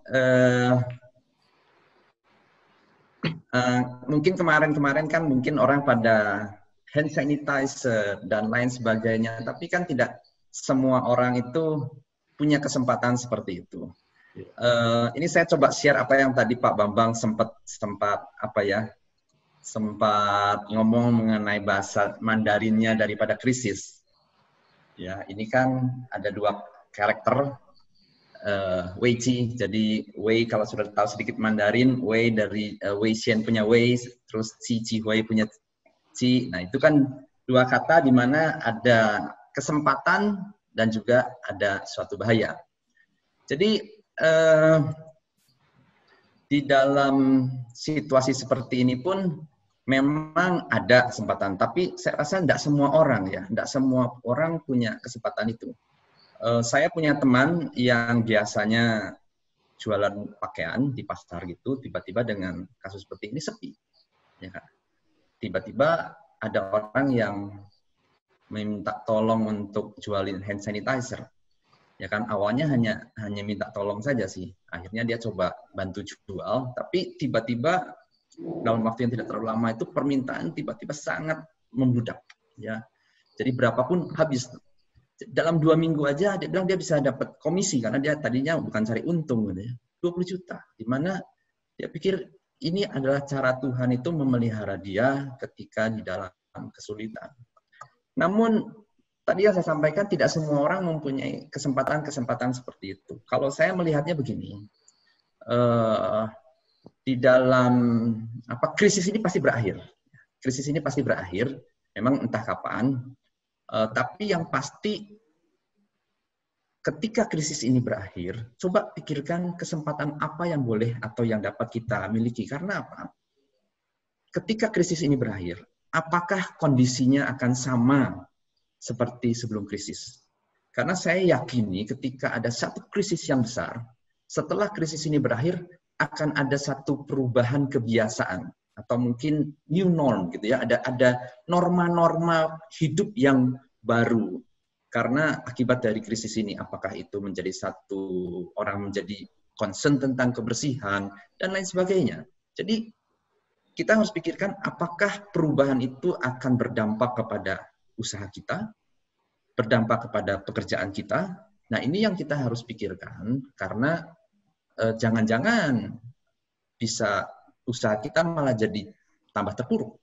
mungkin kemarin-kemarin kan mungkin orang pada hand sanitizer dan lain sebagainya, tapi kan tidak semua orang itu punya kesempatan seperti itu. Ini saya coba share apa yang tadi Pak Bambang sempat ngomong mengenai bahasa Mandarinnya daripada krisis. Ya, ini kan ada 2 karakter, Wei Qi. Jadi Wei kalau sudah tahu sedikit Mandarin, Wei dari Wei Xian punya Wei, terus Qi Hui punya Qi. Nah, itu kan 2 kata di mana ada kesempatan dan juga ada suatu bahaya. Jadi di dalam situasi seperti ini pun memang ada kesempatan, tapi saya rasa tidak semua orang punya kesempatan itu. Saya punya teman yang biasanya jualan pakaian di pasar gitu, tiba-tiba dengan kasus seperti ini sepi, ya kan? Tiba-tiba ada orang yang minta tolong untuk jualin hand sanitizer. Ya kan, awalnya hanya minta tolong saja sih. Akhirnya dia coba bantu jual, tapi tiba-tiba dalam waktu yang tidak terlalu lama itu permintaan tiba-tiba sangat membludak. Ya, jadi berapapun habis. Dalam 2 minggu aja dia bilang dia bisa dapat komisi karena dia tadinya bukan cari untung, gitu ya, 20 juta. Di mana dia pikir ini adalah cara Tuhan itu memelihara dia ketika di dalam kesulitan. Namun tadi yang saya sampaikan tidak semua orang mempunyai kesempatan-kesempatan seperti itu. Kalau saya melihatnya begini, di dalam krisis ini pasti berakhir. Krisis ini pasti berakhir, memang entah kapan. Tapi yang pasti ketika krisis ini berakhir, coba pikirkan kesempatan apa yang boleh atau yang dapat kita miliki. Karena apa? Ketika krisis ini berakhir, apakah kondisinya akan sama seperti sebelum krisis? Karena saya yakini ketika ada satu krisis yang besar, setelah krisis ini berakhir, akan ada satu perubahan kebiasaan atau mungkin new norm gitu ya. Ada norma-norma hidup yang baru. Karena akibat dari krisis ini, apakah itu menjadi satu orang menjadi concern tentang kebersihan dan lain sebagainya. Jadi kita harus pikirkan apakah perubahan itu akan berdampak kepada usaha kita, berdampak kepada pekerjaan kita. Nah, ini yang kita harus pikirkan karena jangan-jangan bisa usaha kita malah jadi tambah terpuruk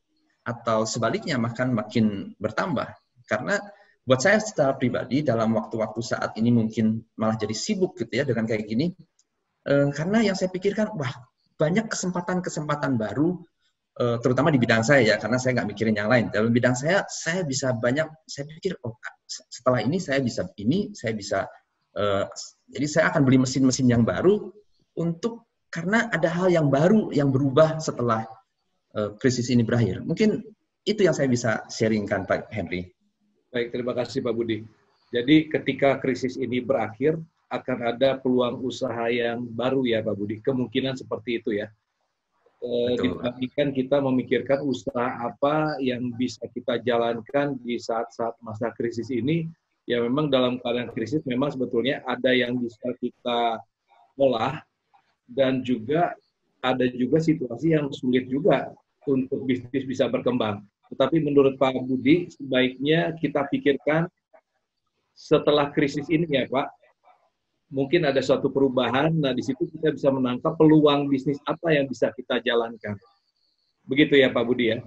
atau sebaliknya makin bertambah. Karena buat saya secara pribadi dalam waktu-waktu saat ini mungkin malah jadi sibuk gitu ya dengan kayak gini. Karena yang saya pikirkan, wah banyak kesempatan-kesempatan baru, terutama di bidang saya ya, karena saya nggak mikirin yang lain. Dalam bidang saya bisa banyak, saya pikir, oh setelah ini saya bisa ini, saya bisa, jadi saya akan beli mesin-mesin yang baru karena ada hal yang baru yang berubah setelah krisis ini berakhir. Mungkin itu yang saya bisa sharingkan Pak Henry. Baik, terima kasih Pak Budi. Jadi ketika krisis ini berakhir, akan ada peluang usaha yang baru ya Pak Budi. Kemungkinan seperti itu ya. Dibandingkan kita memikirkan usaha apa yang bisa kita jalankan di saat-saat masa krisis ini, ya memang dalam keadaan krisis memang sebetulnya ada yang bisa kita olah, dan juga ada juga situasi yang sulit juga untuk bisnis bisa berkembang. Tetapi menurut Pak Budi, sebaiknya kita pikirkan setelah krisis ini ya Pak, mungkin ada suatu perubahan, nah di situ kita bisa menangkap peluang bisnis apa yang bisa kita jalankan. Begitu ya Pak Budi ya?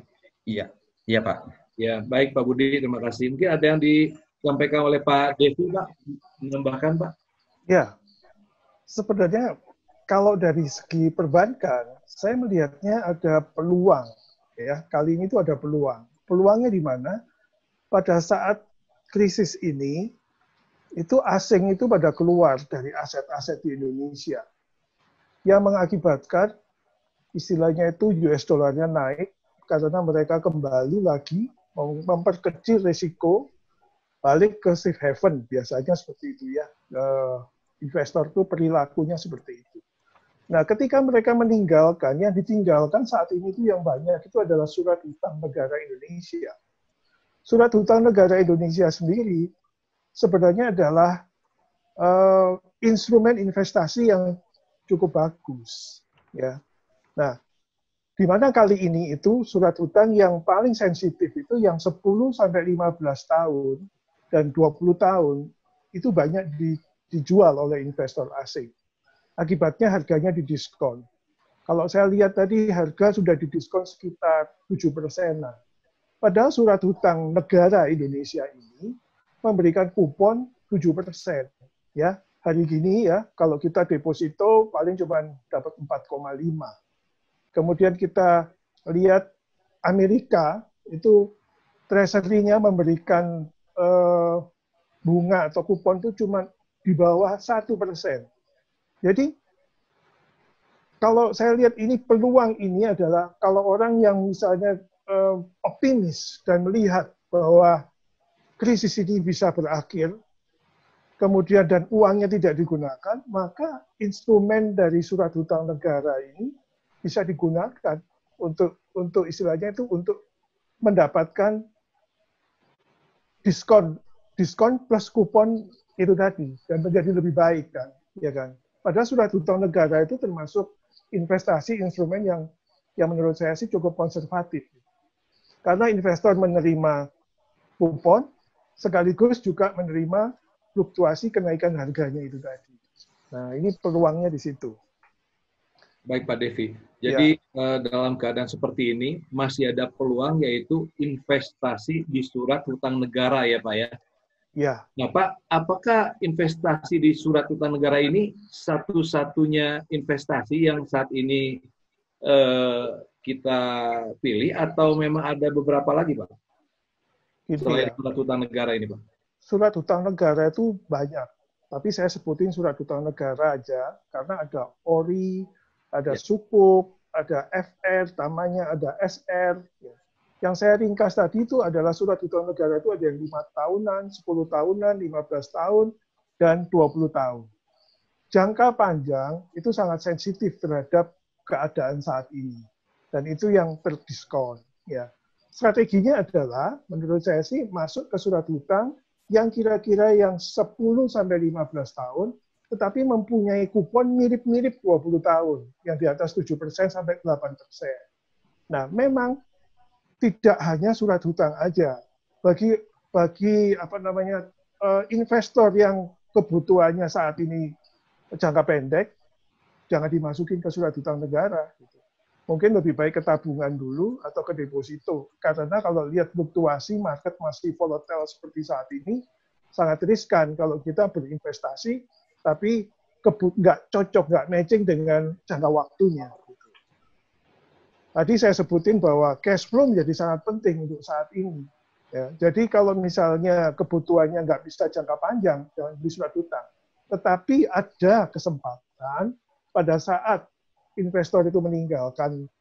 Iya Pak. Ya, baik Pak Budi, terima kasih. Mungkin ada yang disampaikan oleh Pak Devi Pak, menambahkan Pak? Ya, sebenarnya kalau dari segi perbankan, saya melihatnya ada peluang. Ya, kali ini itu ada peluang. Peluangnya di mana? Pada saat krisis ini, itu asing itu pada keluar dari aset-aset di Indonesia. Yang mengakibatkan istilahnya itu US dollarnya naik karena mereka kembali lagi memperkecil risiko balik ke safe haven. Biasanya seperti itu ya. Investor itu perilakunya seperti itu. Nah, ketika mereka meninggalkan, yang ditinggalkan saat ini itu yang banyak itu adalah surat hutang negara Indonesia. Surat hutang negara Indonesia sendiri sebenarnya adalah instrumen investasi yang cukup bagus. Ya. Nah, di mana kali ini itu surat hutang yang paling sensitif itu yang 10-15 tahun dan 20 tahun itu banyak dijual oleh investor asing. Akibatnya harganya didiskon. Kalau saya lihat tadi harga sudah didiskon sekitar 7%. Padahal surat hutang negara Indonesia ini memberikan kupon 7%. Ya, hari gini ya, kalau kita deposito paling cuma dapat 4,5. Kemudian kita lihat Amerika itu treasury-nya memberikan bunga atau kupon itu cuma di bawah 1%. Jadi, kalau saya lihat ini peluang ini adalah kalau orang yang misalnya optimis dan melihat bahwa krisis ini bisa berakhir, kemudian dan uangnya tidak digunakan, maka instrumen dari surat hutang negara ini bisa digunakan untuk istilahnya itu untuk mendapatkan diskon plus kupon itu tadi dan menjadi lebih baik kan, ya kan. Padahal surat hutang negara itu termasuk investasi instrumen yang menurut saya sih cukup konservatif. Karena investor menerima kupon, sekaligus juga menerima fluktuasi kenaikan harganya itu tadi. Nah, ini peluangnya di situ. Baik Pak Devi. Jadi dalam keadaan seperti ini, masih ada peluang yaitu investasi di surat hutang negara ya Pak ya. Ya, Nah, Pak, apakah investasi di surat utang negara ini satu-satunya investasi yang saat ini eh, kita pilih atau memang ada beberapa lagi, Pak? gitu Selain ya. surat utang negara ini, Pak? Surat utang negara itu banyak, tapi saya sebutin surat utang negara aja, karena ada ORI, ada Ya. Sukuk, ada FR, namanya ada SR. Ya. Yang saya ringkas tadi itu adalah surat utang negara itu ada yang 5 tahunan, 10 tahunan, 15 tahun, dan 20 tahun. Jangka panjang itu sangat sensitif terhadap keadaan saat ini. Dan itu yang terdiskon. Ya. Strateginya adalah, menurut saya sih, masuk ke surat utang yang kira-kira yang 10-15 tahun, tetapi mempunyai kupon mirip-mirip 20 tahun, yang di atas 7% sampai 8%. Nah, memang tidak hanya surat hutang aja. Bagi investor yang kebutuhannya saat ini jangka pendek, jangan dimasukin ke surat hutang negara. Mungkin lebih baik ke tabungan dulu atau ke deposito. Karena kalau lihat fluktuasi market masih volatile seperti saat ini, sangat riskan kalau kita berinvestasi, tapi nggak cocok, nggak matching dengan jangka waktunya. Tadi saya sebutin bahwa cash flow menjadi sangat penting untuk saat ini. Ya, jadi kalau misalnya kebutuhannya nggak bisa jangka panjang, jangan beli surat hutang. Tetapi ada kesempatan pada saat investor itu meninggalkan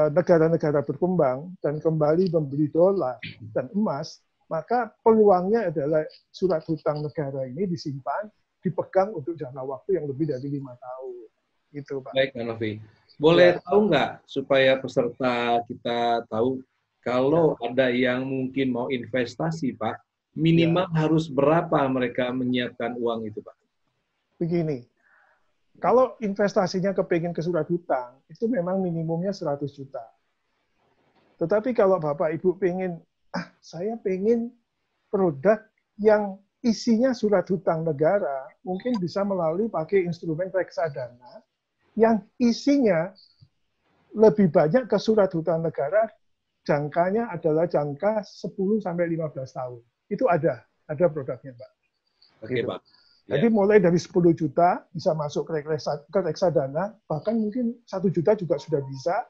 negara-negara berkembang dan kembali membeli dolar dan emas, maka peluangnya adalah surat hutang negara ini disimpan, dipegang untuk jangka waktu yang lebih dari 5 tahun. Gitu, Pak. Baik, Pak Novi. Boleh Ya. tahu nggak supaya peserta kita tahu kalau ada yang mungkin mau investasi, Pak, minimal harus berapa mereka menyiapkan uang itu, Pak? Begini, kalau investasinya kepingin ke surat hutang, itu memang minimumnya 100 juta. Tetapi kalau Bapak Ibu pengen, saya pengen produk yang isinya surat hutang negara, mungkin bisa melalui pakai instrumen reksadana, yang isinya lebih banyak ke surat hutang negara, jangkanya adalah jangka 10-15 tahun. Itu ada produknya, Pak. Oke, Gitu. Pak. Jadi mulai dari 10 juta bisa masuk ke reksadana, bahkan mungkin 1 juta juga sudah bisa.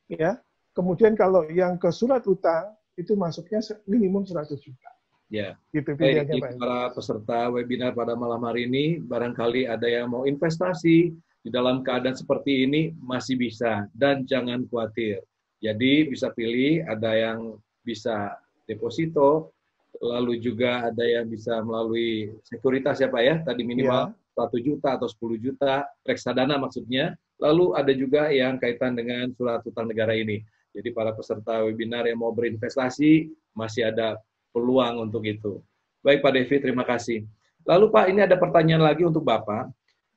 Ya. Kemudian kalau yang ke surat utang, itu masuknya minimum 100 juta. Ya. Gitu Baik, pilihannya, Pak. para peserta webinar pada malam hari ini, barangkali ada yang mau investasi di dalam keadaan seperti ini, masih bisa. Dan jangan khawatir. Jadi bisa pilih, ada yang bisa deposito, lalu juga ada yang bisa melalui sekuritas ya Pak ya, tadi minimal 1 juta atau 10 juta, reksadana maksudnya. Lalu ada juga yang kaitan dengan surat utang negara ini. Jadi para peserta webinar yang mau berinvestasi, masih ada peluang untuk itu. Baik Pak Devi, terima kasih. Lalu Pak, ini ada pertanyaan lagi untuk Bapak.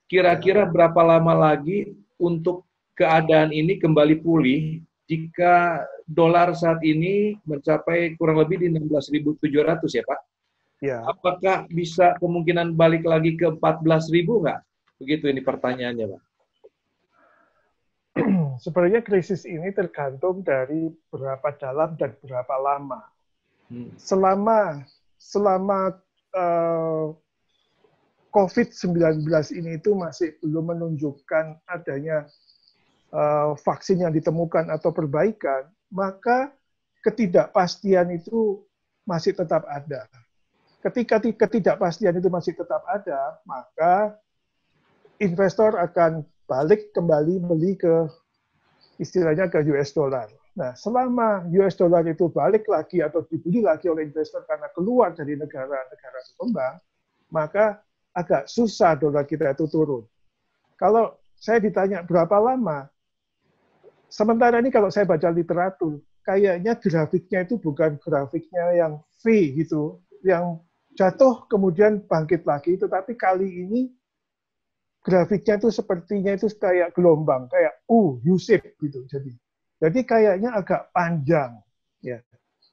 Kira-kira berapa lama lagi untuk keadaan ini kembali pulih jika dolar saat ini mencapai kurang lebih di 16.700 ya Pak? Ya. Apakah bisa kemungkinan balik lagi ke 14.000 nggak? Begitu ini pertanyaannya Pak. Sebenarnya krisis ini tergantung dari berapa dalam dan berapa lama. Selama COVID-19 ini itu masih belum menunjukkan adanya vaksin yang ditemukan atau perbaikan, maka ketidakpastian itu masih tetap ada. Ketika ketidakpastian itu masih tetap ada, maka investor akan balik kembali beli ke istilahnya ke US dollar. Nah, selama US dollar itu balik lagi atau dibeli lagi oleh investor karena keluar dari negara-negara berkembang, maka agak susah dolar kita itu turun. Kalau saya ditanya berapa lama, sementara ini kalau saya baca literatur, kayaknya grafiknya itu bukan grafiknya yang V gitu, yang jatuh kemudian bangkit lagi, tetapi kali ini grafiknya itu sepertinya itu kayak gelombang, kayak U-shape gitu. Jadi kayaknya agak panjang, ya.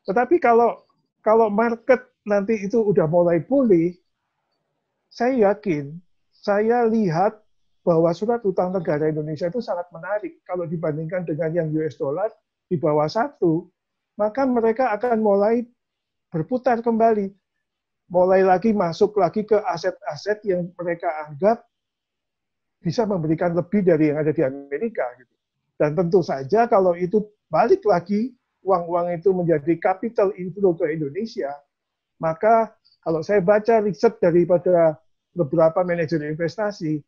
Tetapi kalau market nanti itu udah mulai pulih, saya yakin, saya lihat bahwa surat utang negara Indonesia itu sangat menarik kalau dibandingkan dengan yang US dollar di bawah 1, maka mereka akan mulai berputar kembali. mulai lagi masuk lagi ke aset-aset yang mereka anggap bisa memberikan lebih dari yang ada di Amerika. Gitu. Dan tentu saja kalau itu balik lagi, uang-uang itu menjadi capital inflow ke Indonesia, maka kalau saya baca riset daripada beberapa manajer investasi,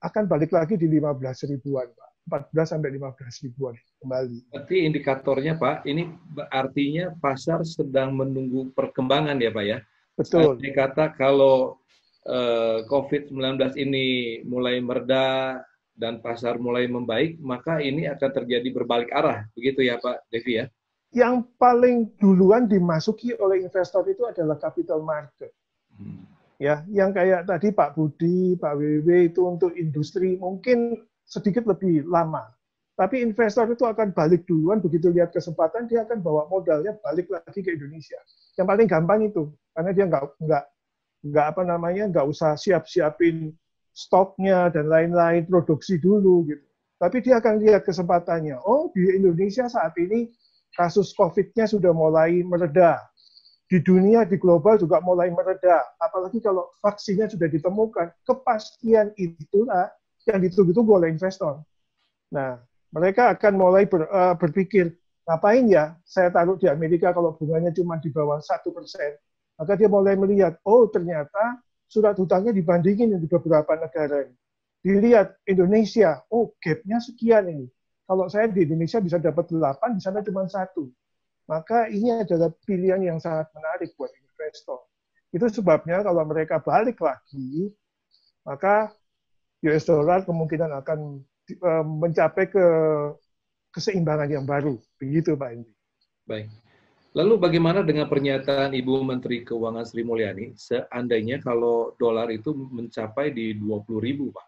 akan balik lagi di 15 ribuan, Pak. 14 sampai 15 ribuan kembali. Berarti indikatornya Pak, ini artinya pasar sedang menunggu perkembangan ya Pak ya? Betul. Saya kata kalau COVID-19 ini mulai mereda dan pasar mulai membaik, maka ini akan terjadi berbalik arah. Begitu ya Pak Devi ya? Yang paling duluan dimasuki oleh investor itu adalah capital market. Ya, yang kayak tadi Pak Budi, Pak WW itu untuk industri mungkin sedikit lebih lama. Tapi investor itu akan balik duluan, begitu lihat kesempatan, dia akan bawa modalnya balik lagi ke Indonesia. Yang paling gampang itu, karena dia nggak usah siap-siapin stoknya dan lain-lain, produksi dulu gitu. Tapi dia akan lihat kesempatannya. Oh, di Indonesia saat ini kasus COVID-nya sudah mulai mereda. Di dunia, di global juga mulai mereda. Apalagi kalau vaksinnya sudah ditemukan, kepastian itulah yang ditunggu-tunggu oleh investor. Nah, mereka akan mulai berpikir, ngapain ya saya taruh di Amerika kalau bunganya cuma di bawah 1%. Maka dia mulai melihat, oh ternyata surat hutangnya dibandingin di beberapa negara. Dilihat Indonesia, oh gap-nya sekian ini. Kalau saya di Indonesia bisa dapat 8, di sana cuma 1. Maka ini adalah pilihan yang sangat menarik buat investor. Itu sebabnya kalau mereka balik lagi, maka US dollar kemungkinan akan mencapai ke keseimbangan yang baru. Begitu Pak Indi. Baik. Lalu bagaimana dengan pernyataan Ibu Menteri Keuangan Sri Mulyani, seandainya kalau dolar itu mencapai di 20.000 Pak?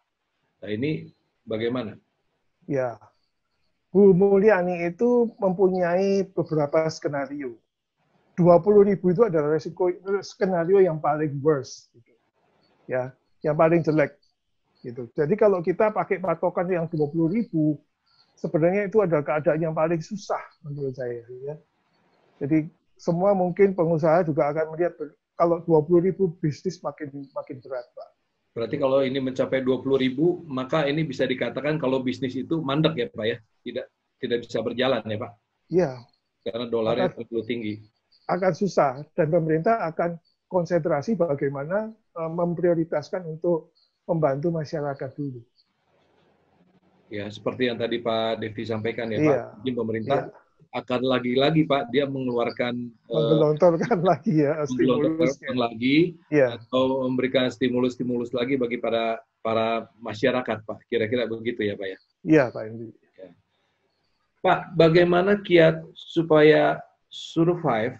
Nah ini bagaimana? Ya, Bu Mulyani itu mempunyai beberapa skenario. 20.000 itu adalah skenario yang paling worst. Gitu. Ya, yang paling jelek. Gitu. Jadi kalau kita pakai patokan yang 20.000, sebenarnya itu adalah keadaan yang paling susah menurut saya. Ya. Jadi semua mungkin pengusaha juga akan melihat kalau 20.000 bisnis makin berat, Pak. Berarti kalau ini mencapai 20.000, maka ini bisa dikatakan kalau bisnis itu mandek ya Pak ya? Tidak bisa berjalan ya Pak? Iya. Karena dolarnya terlalu tinggi. Akan susah, dan pemerintah akan konsentrasi bagaimana memprioritaskan untuk membantu masyarakat dulu. Ya, seperti yang tadi Pak Devi sampaikan ya Iya. Pak, mungkin pemerintah akan lagi-lagi Pak, dia mengeluarkan menggelontorkan lagi ya stimulusnya lagi, atau memberikan stimulus lagi bagi para masyarakat Pak, kira-kira begitu ya Pak ya? Iya Pak Indi. Ya. Pak, bagaimana kiat supaya survive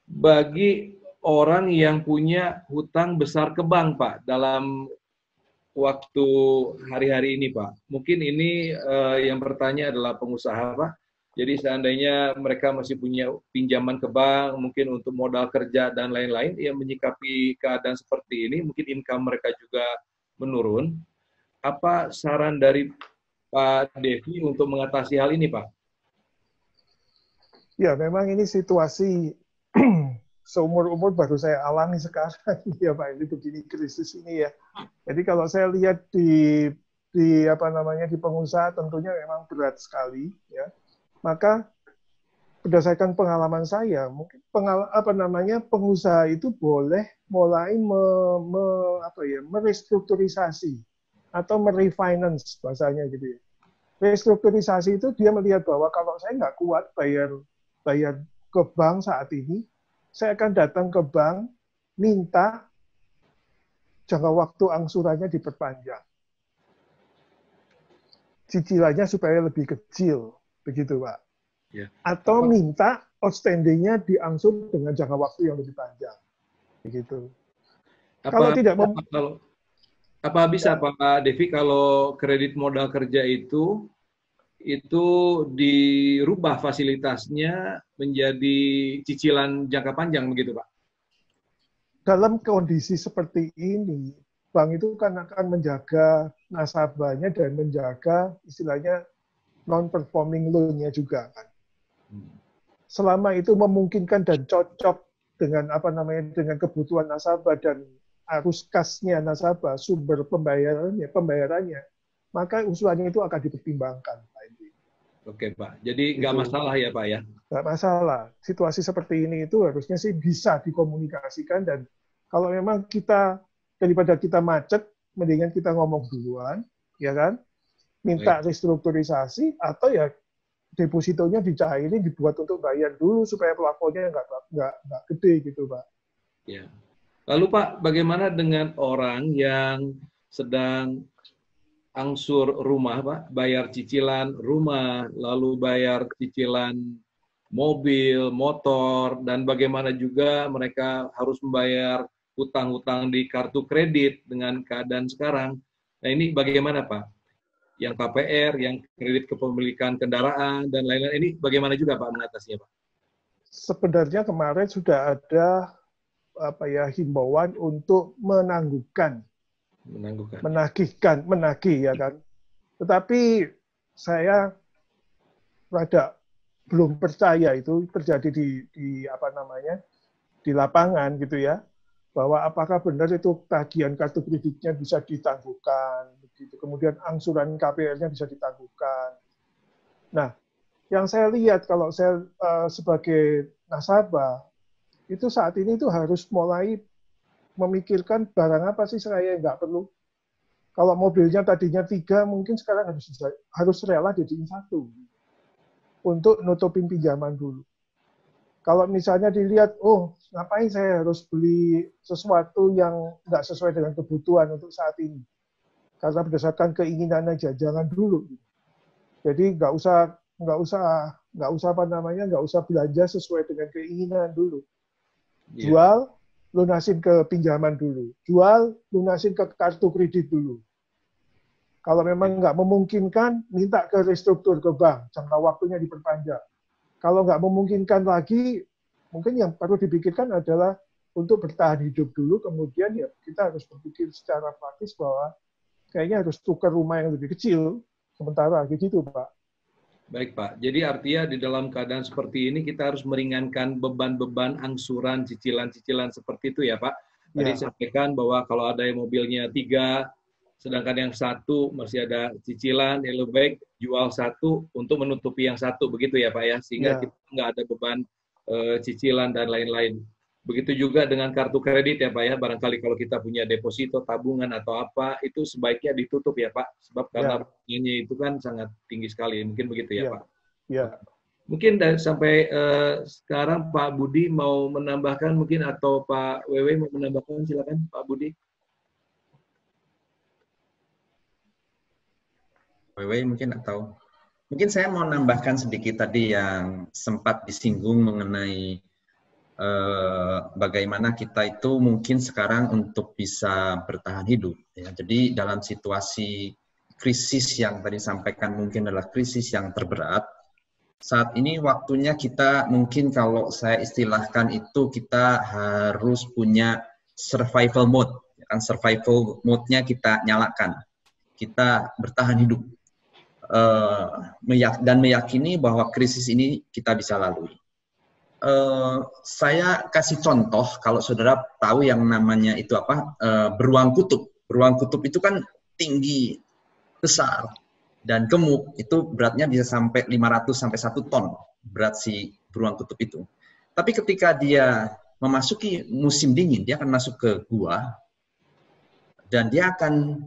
bagi orang yang punya hutang besar ke bank Pak dalam waktu hari-hari ini Pak? Mungkin ini yang bertanya adalah pengusaha Pak. Jadi seandainya mereka masih punya pinjaman ke bank, mungkin untuk modal kerja dan lain-lain, yang menyikapi keadaan seperti ini, mungkin income mereka juga menurun. Apa saran dari Pak Devi untuk mengatasi hal ini Pak? Ya memang ini situasi seumur-umur baru saya alami sekarang ya Pak, ini begini krisis ini ya. Jadi kalau saya lihat di pengusaha tentunya memang berat sekali ya. Maka berdasarkan pengalaman saya, mungkin pengusaha itu boleh mulai merestrukturisasi atau merefinance bahasanya gitu ya. Restrukturisasi itu dia melihat bahwa kalau saya nggak kuat bayar ke bank saat ini, saya akan datang ke bank minta jangka waktu angsurannya diperpanjang. Cicilannya supaya lebih kecil. Begitu, Pak. Ya. Atau minta outstanding-nya diangsur dengan jangka waktu yang lebih panjang. Begitu. Apa bisa Pak Devi kalau kredit modal kerja itu dirubah fasilitasnya menjadi cicilan jangka panjang begitu, Pak? Dalam kondisi seperti ini, bank itu kan akan menjaga nasabahnya dan menjaga istilahnya non-performing loan-nya juga kan. Selama itu memungkinkan dan cocok dengan apa namanya, dengan kebutuhan nasabah dan arus kasnya nasabah, sumber pembayarannya, maka usulannya itu akan dipertimbangkan, Pak Edi. Oke, Pak. Jadi nggak masalah ya, Pak ya? Nggak masalah. Situasi seperti ini itu harusnya sih bisa dikomunikasikan, dan kalau memang kita, daripada kita macet, mendingan kita ngomong duluan, ya kan? Minta restrukturisasi, atau ya depositonya dicairin, dibuat untuk bayar dulu supaya plafonnya nggak gede gitu, Pak. Ya. Lalu Pak, bagaimana dengan orang yang sedang angsur rumah, Pak, bayar cicilan rumah, lalu bayar cicilan mobil, motor, dan bagaimana juga mereka harus membayar hutang-hutang di kartu kredit dengan keadaan sekarang. Nah ini bagaimana Pak? Yang KPR, yang kredit kepemilikan kendaraan, dan lain-lain, ini bagaimana juga Pak mengatasinya Pak? Sebenarnya kemarin sudah ada himbauan untuk menagih ya kan. Tetapi saya rada belum percaya itu terjadi di lapangan gitu ya, bahwa apakah benar itu tagihan kartu kreditnya bisa ditangguhkan, begitu. Kemudian angsuran KPR-nya bisa ditangguhkan. Nah, yang saya lihat kalau saya sebagai nasabah, itu saat ini itu harus mulai memikirkan barang apa sih saya nggak perlu. Kalau mobilnya tadinya 3, mungkin sekarang harus rela jadiin 1 untuk nutupin pinjaman dulu. Kalau misalnya dilihat, oh ngapain saya harus beli sesuatu yang nggak sesuai dengan kebutuhan untuk saat ini, karena berdasarkan keinginan aja, jangan dulu. Jadi nggak usah belanja sesuai dengan keinginan dulu. Jual, lunasin ke pinjaman dulu. Jual, lunasin ke kartu kredit dulu. Kalau memang nggak memungkinkan, minta ke restruktur ke bank, jangka waktunya diperpanjang. Kalau nggak memungkinkan lagi, mungkin yang perlu dipikirkan adalah untuk bertahan hidup dulu, kemudian ya kita harus berpikir secara praktis bahwa kayaknya harus tukar rumah yang lebih kecil, sementara gitu Pak. Baik Pak, jadi artinya di dalam keadaan seperti ini kita harus meringankan beban-beban angsuran, cicilan-cicilan seperti itu ya Pak. Tadi sampaikan bahwa kalau ada yang mobilnya 3, sedangkan yang 1 masih ada cicilan, ya lebih baik jual 1 untuk menutupi yang 1, begitu ya Pak ya, sehingga kita nggak ada beban cicilan dan lain-lain. Begitu juga dengan kartu kredit ya Pak ya, barangkali kalau kita punya deposito, tabungan atau apa, itu sebaiknya ditutup ya Pak, sebab karena bunganya itu kan sangat tinggi sekali, mungkin begitu ya Pak. Ya. Mungkin sampai sekarang Pak Budi mau menambahkan mungkin, atau Pak Wewe mau menambahkan, silakan Pak Budi. Wewe mungkin, atau mungkin saya mau nambahkan sedikit tadi yang sempat disinggung mengenai bagaimana kita itu mungkin sekarang untuk bisa bertahan hidup. Ya. Jadi dalam situasi krisis yang tadi sampaikan mungkin adalah krisis yang terberat, saat ini waktunya kita mungkin kalau saya istilahkan itu kita harus punya survival mode. Kan survival mode-nya kita nyalakan. Kita bertahan hidup. Dan meyakini bahwa krisis ini kita bisa lalui. Saya kasih contoh, kalau saudara tahu yang namanya itu apa, beruang kutub. Beruang kutub itu kan tinggi, besar, dan gemuk. Itu beratnya bisa sampai 500 sampai 1 ton berat si beruang kutub itu. Tapi ketika dia memasuki musim dingin, dia akan masuk ke gua dan dia akan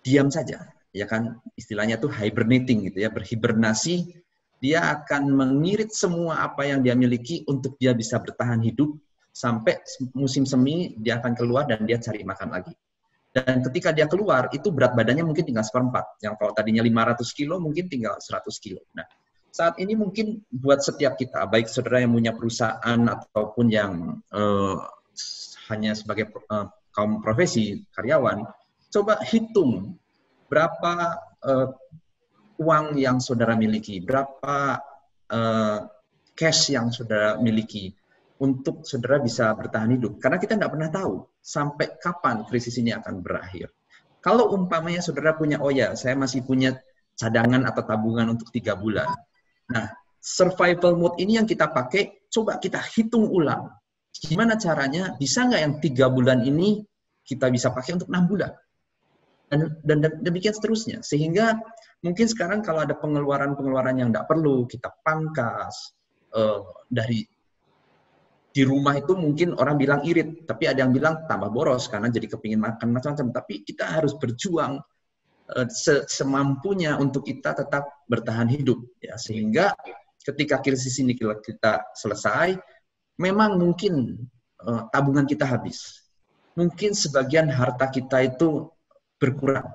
diam saja. Ya kan, istilahnya tuh hibernating gitu ya, berhibernasi. Dia akan mengirit semua apa yang dia miliki untuk dia bisa bertahan hidup sampai musim semi, dia akan keluar dan dia cari makan lagi. Dan ketika dia keluar, itu berat badannya mungkin tinggal 1/4. Yang kalau tadinya 500 kilo, mungkin tinggal 100 kilo. Nah, saat ini mungkin buat setiap kita, baik saudara yang punya perusahaan ataupun yang hanya sebagai kaum profesi, karyawan, coba hitung berapa uang yang saudara miliki, berapa cash yang saudara miliki untuk saudara bisa bertahan hidup. Karena kita nggak pernah tahu sampai kapan krisis ini akan berakhir. Kalau umpamanya saudara punya, oh ya, saya masih punya cadangan atau tabungan untuk 3 bulan. Nah, survival mode ini yang kita pakai, coba kita hitung ulang. Gimana caranya? Bisa nggak yang 3 bulan ini kita bisa pakai untuk 6 bulan? Dan demikian seterusnya. Sehingga mungkin sekarang kalau ada pengeluaran-pengeluaran yang tidak perlu, kita pangkas. Dari di rumah itu mungkin orang bilang irit, tapi ada yang bilang tambah boros karena jadi kepingin makan macam-macam. Tapi kita harus berjuang semampunya untuk kita tetap bertahan hidup, ya. Sehingga ketika krisis ini kita selesai, memang mungkin tabungan kita habis, mungkin sebagian harta kita itu berkurang.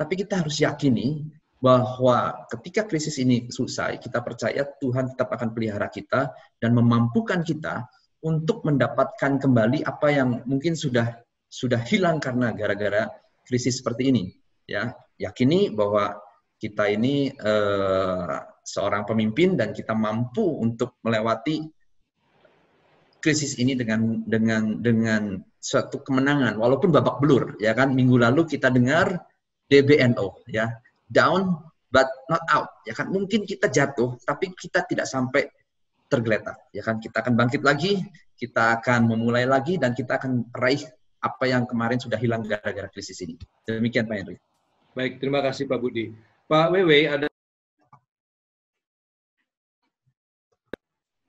Tapi kita harus yakini bahwa ketika krisis ini selesai, kita percaya Tuhan tetap akan pelihara kita dan memampukan kita untuk mendapatkan kembali apa yang mungkin sudah hilang karena gara-gara krisis seperti ini. Ya, yakini bahwa kita ini seorang pemimpin dan kita mampu untuk melewati krisis ini dengan suatu kemenangan walaupun babak belur, ya kan. Minggu lalu kita dengar DBNO, ya, down but not out, ya kan. Mungkin kita jatuh tapi kita tidak sampai tergeletak, ya kan. Kita akan bangkit lagi, kita akan memulai lagi, dan kita akan raih apa yang kemarin sudah hilang gara-gara krisis ini. Demikian Pak Henry. Baik, terima kasih Pak Budi. Pak Wewe,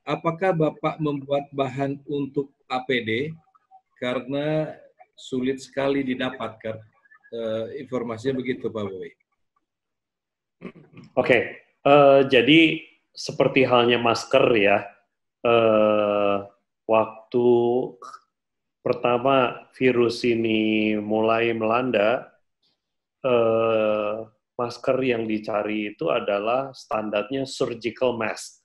apakah Bapak membuat bahan untuk APD karena sulit sekali didapatkan? Informasinya begitu, Pak Wewe. Oke, jadi seperti halnya masker ya, waktu pertama virus ini mulai melanda, masker yang dicari itu adalah standarnya surgical mask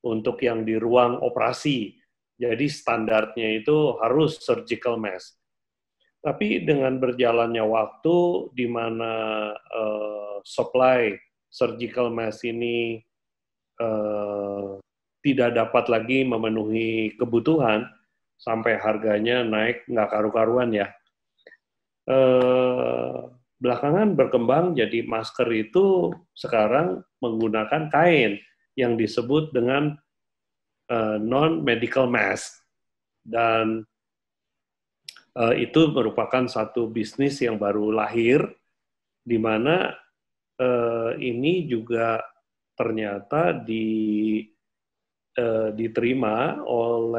untuk yang di ruang operasi. Jadi standarnya itu harus surgical mask. Tapi dengan berjalannya waktu, di mana supply surgical mask ini tidak dapat lagi memenuhi kebutuhan, sampai harganya naik nggak karu-karuan ya. Belakangan berkembang jadi masker itu sekarang menggunakan kain yang disebut dengan non-medical mask. Dan itu merupakan satu bisnis yang baru lahir, di mana ini juga ternyata diterima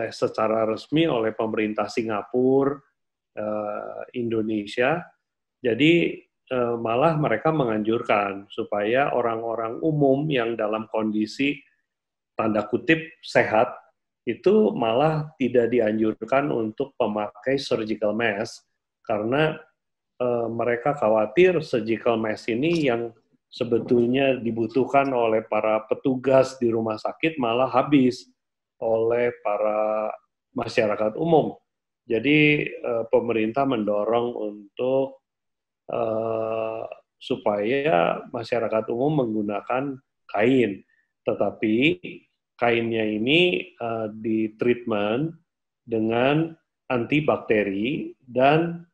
secara resmi oleh pemerintah Singapura, Indonesia. Jadi malah mereka menganjurkan supaya orang-orang umum yang dalam kondisi tanda kutip sehat itu malah tidak dianjurkan untuk memakai surgical mask, karena mereka khawatir surgical mask ini yang sebetulnya dibutuhkan oleh para petugas di rumah sakit malah habis oleh para masyarakat umum. Jadi pemerintah mendorong untuk supaya masyarakat umum menggunakan kain, tetapi kainnya ini ditreatment dengan antibakteri dan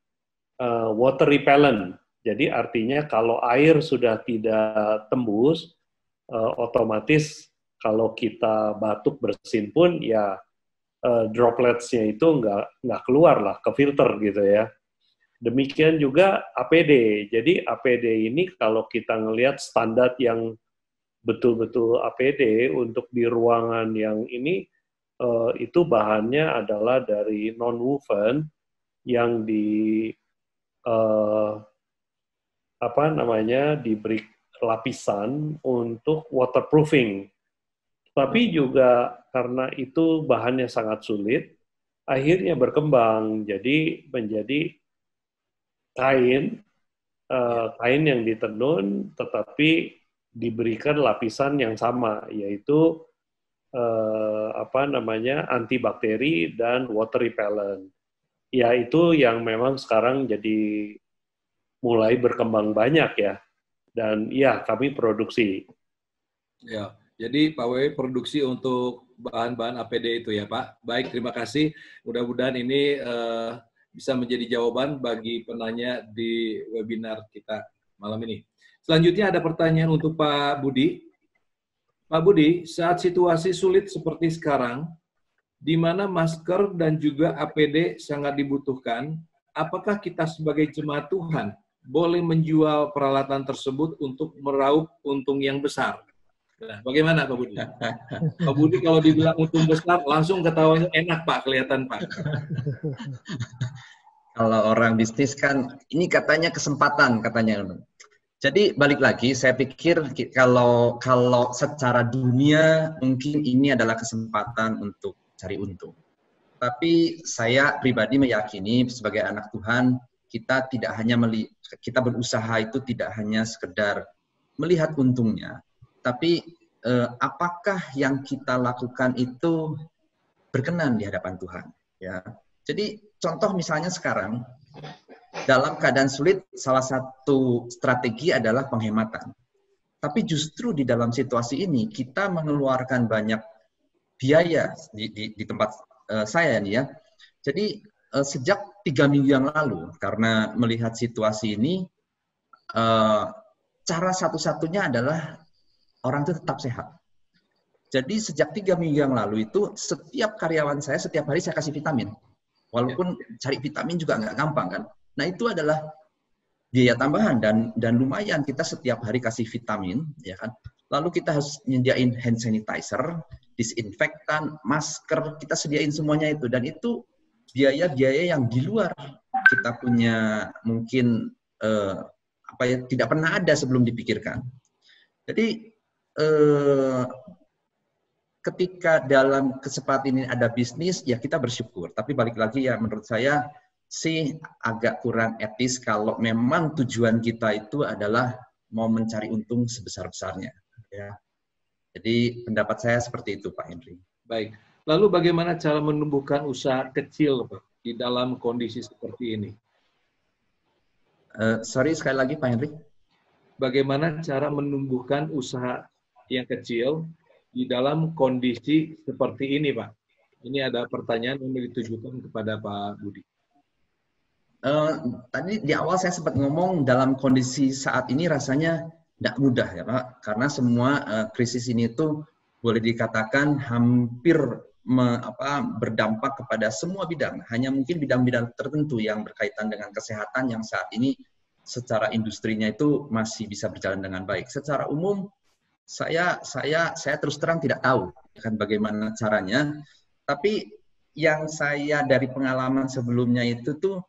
water repellent. Jadi artinya kalau air sudah tidak tembus, otomatis kalau kita batuk bersin pun ya droplets-nya itu nggak keluar lah ke filter gitu ya. Demikian juga APD. Jadi APD ini kalau kita ngelihat standar yang betul-betul APD untuk di ruangan yang ini, itu bahannya adalah dari non-woven yang diberi lapisan untuk waterproofing. Tapi juga karena itu bahannya sangat sulit, akhirnya berkembang jadi menjadi kain yang ditenun tetapi diberikan lapisan yang sama, yaitu antibakteri dan water repellent. Ya, itu yang memang sekarang jadi mulai berkembang banyak ya. Dan ya, kami produksi. Ya, jadi Pak Wewe produksi untuk bahan-bahan APD itu ya Pak. Baik, terima kasih. Mudah-mudahan ini bisa menjadi jawaban bagi penanya di webinar kita malam ini. Selanjutnya ada pertanyaan untuk Pak Budi. Pak Budi, saat situasi sulit seperti sekarang, di mana masker dan juga APD sangat dibutuhkan, apakah kita sebagai jemaat Tuhan boleh menjual peralatan tersebut untuk meraup untung yang besar? Nah, bagaimana Pak Budi? Pak Budi kalau dibilang untung besar, langsung ketawanya enak Pak, kelihatan Pak. Kalau orang bisnis kan, ini katanya kesempatan katanya. Jadi balik lagi, saya pikir kalau secara dunia mungkin ini adalah kesempatan untuk cari untung. Tapi saya pribadi meyakini sebagai anak Tuhan, kita tidak hanya kita berusaha itu tidak hanya sekedar melihat untungnya, tapi apakah yang kita lakukan itu berkenan di hadapan Tuhan. Ya. Jadi contoh misalnya sekarang, dalam keadaan sulit, salah satu strategi adalah penghematan. Tapi justru di dalam situasi ini, kita mengeluarkan banyak biaya di tempat saya nih ya. Jadi sejak 3 minggu yang lalu, karena melihat situasi ini, cara satu-satunya adalah orang itu tetap sehat. Jadi sejak 3 minggu yang lalu itu, setiap karyawan saya, setiap hari saya kasih vitamin. Walaupun cari vitamin juga nggak gampang kan. Nah itu adalah biaya tambahan dan lumayan kita setiap hari kasih vitamin, ya kan. Lalu kita harus nyediain hand sanitizer, disinfektan, masker, kita sediain semuanya itu. Dan itu biaya-biaya yang di luar kita punya mungkin tidak pernah ada sebelum dipikirkan. Jadi ketika dalam kesempatan ini ada bisnis, ya kita bersyukur. Tapi balik lagi ya menurut saya sih agak kurang etis kalau memang tujuan kita itu adalah mau mencari untung sebesar-besarnya. Ya. Jadi pendapat saya seperti itu Pak Henry. Baik. Lalu bagaimana cara menumbuhkan usaha kecil Pak, di dalam kondisi seperti ini? Sorry sekali lagi Pak Henry. Bagaimana cara menumbuhkan usaha yang kecil di dalam kondisi seperti ini, Pak? Ini ada pertanyaan yang ditujukan kepada Pak Budi. Tadi di awal saya sempat ngomong dalam kondisi saat ini rasanya tidak mudah ya Pak, karena semua krisis ini itu boleh dikatakan hampir berdampak kepada semua bidang. Hanya mungkin bidang-bidang tertentu yang berkaitan dengan kesehatan yang saat ini secara industrinya itu masih bisa berjalan dengan baik. Secara umum saya terus terang tidak tahu kan bagaimana caranya, tapi yang saya dari pengalaman sebelumnya itu tuh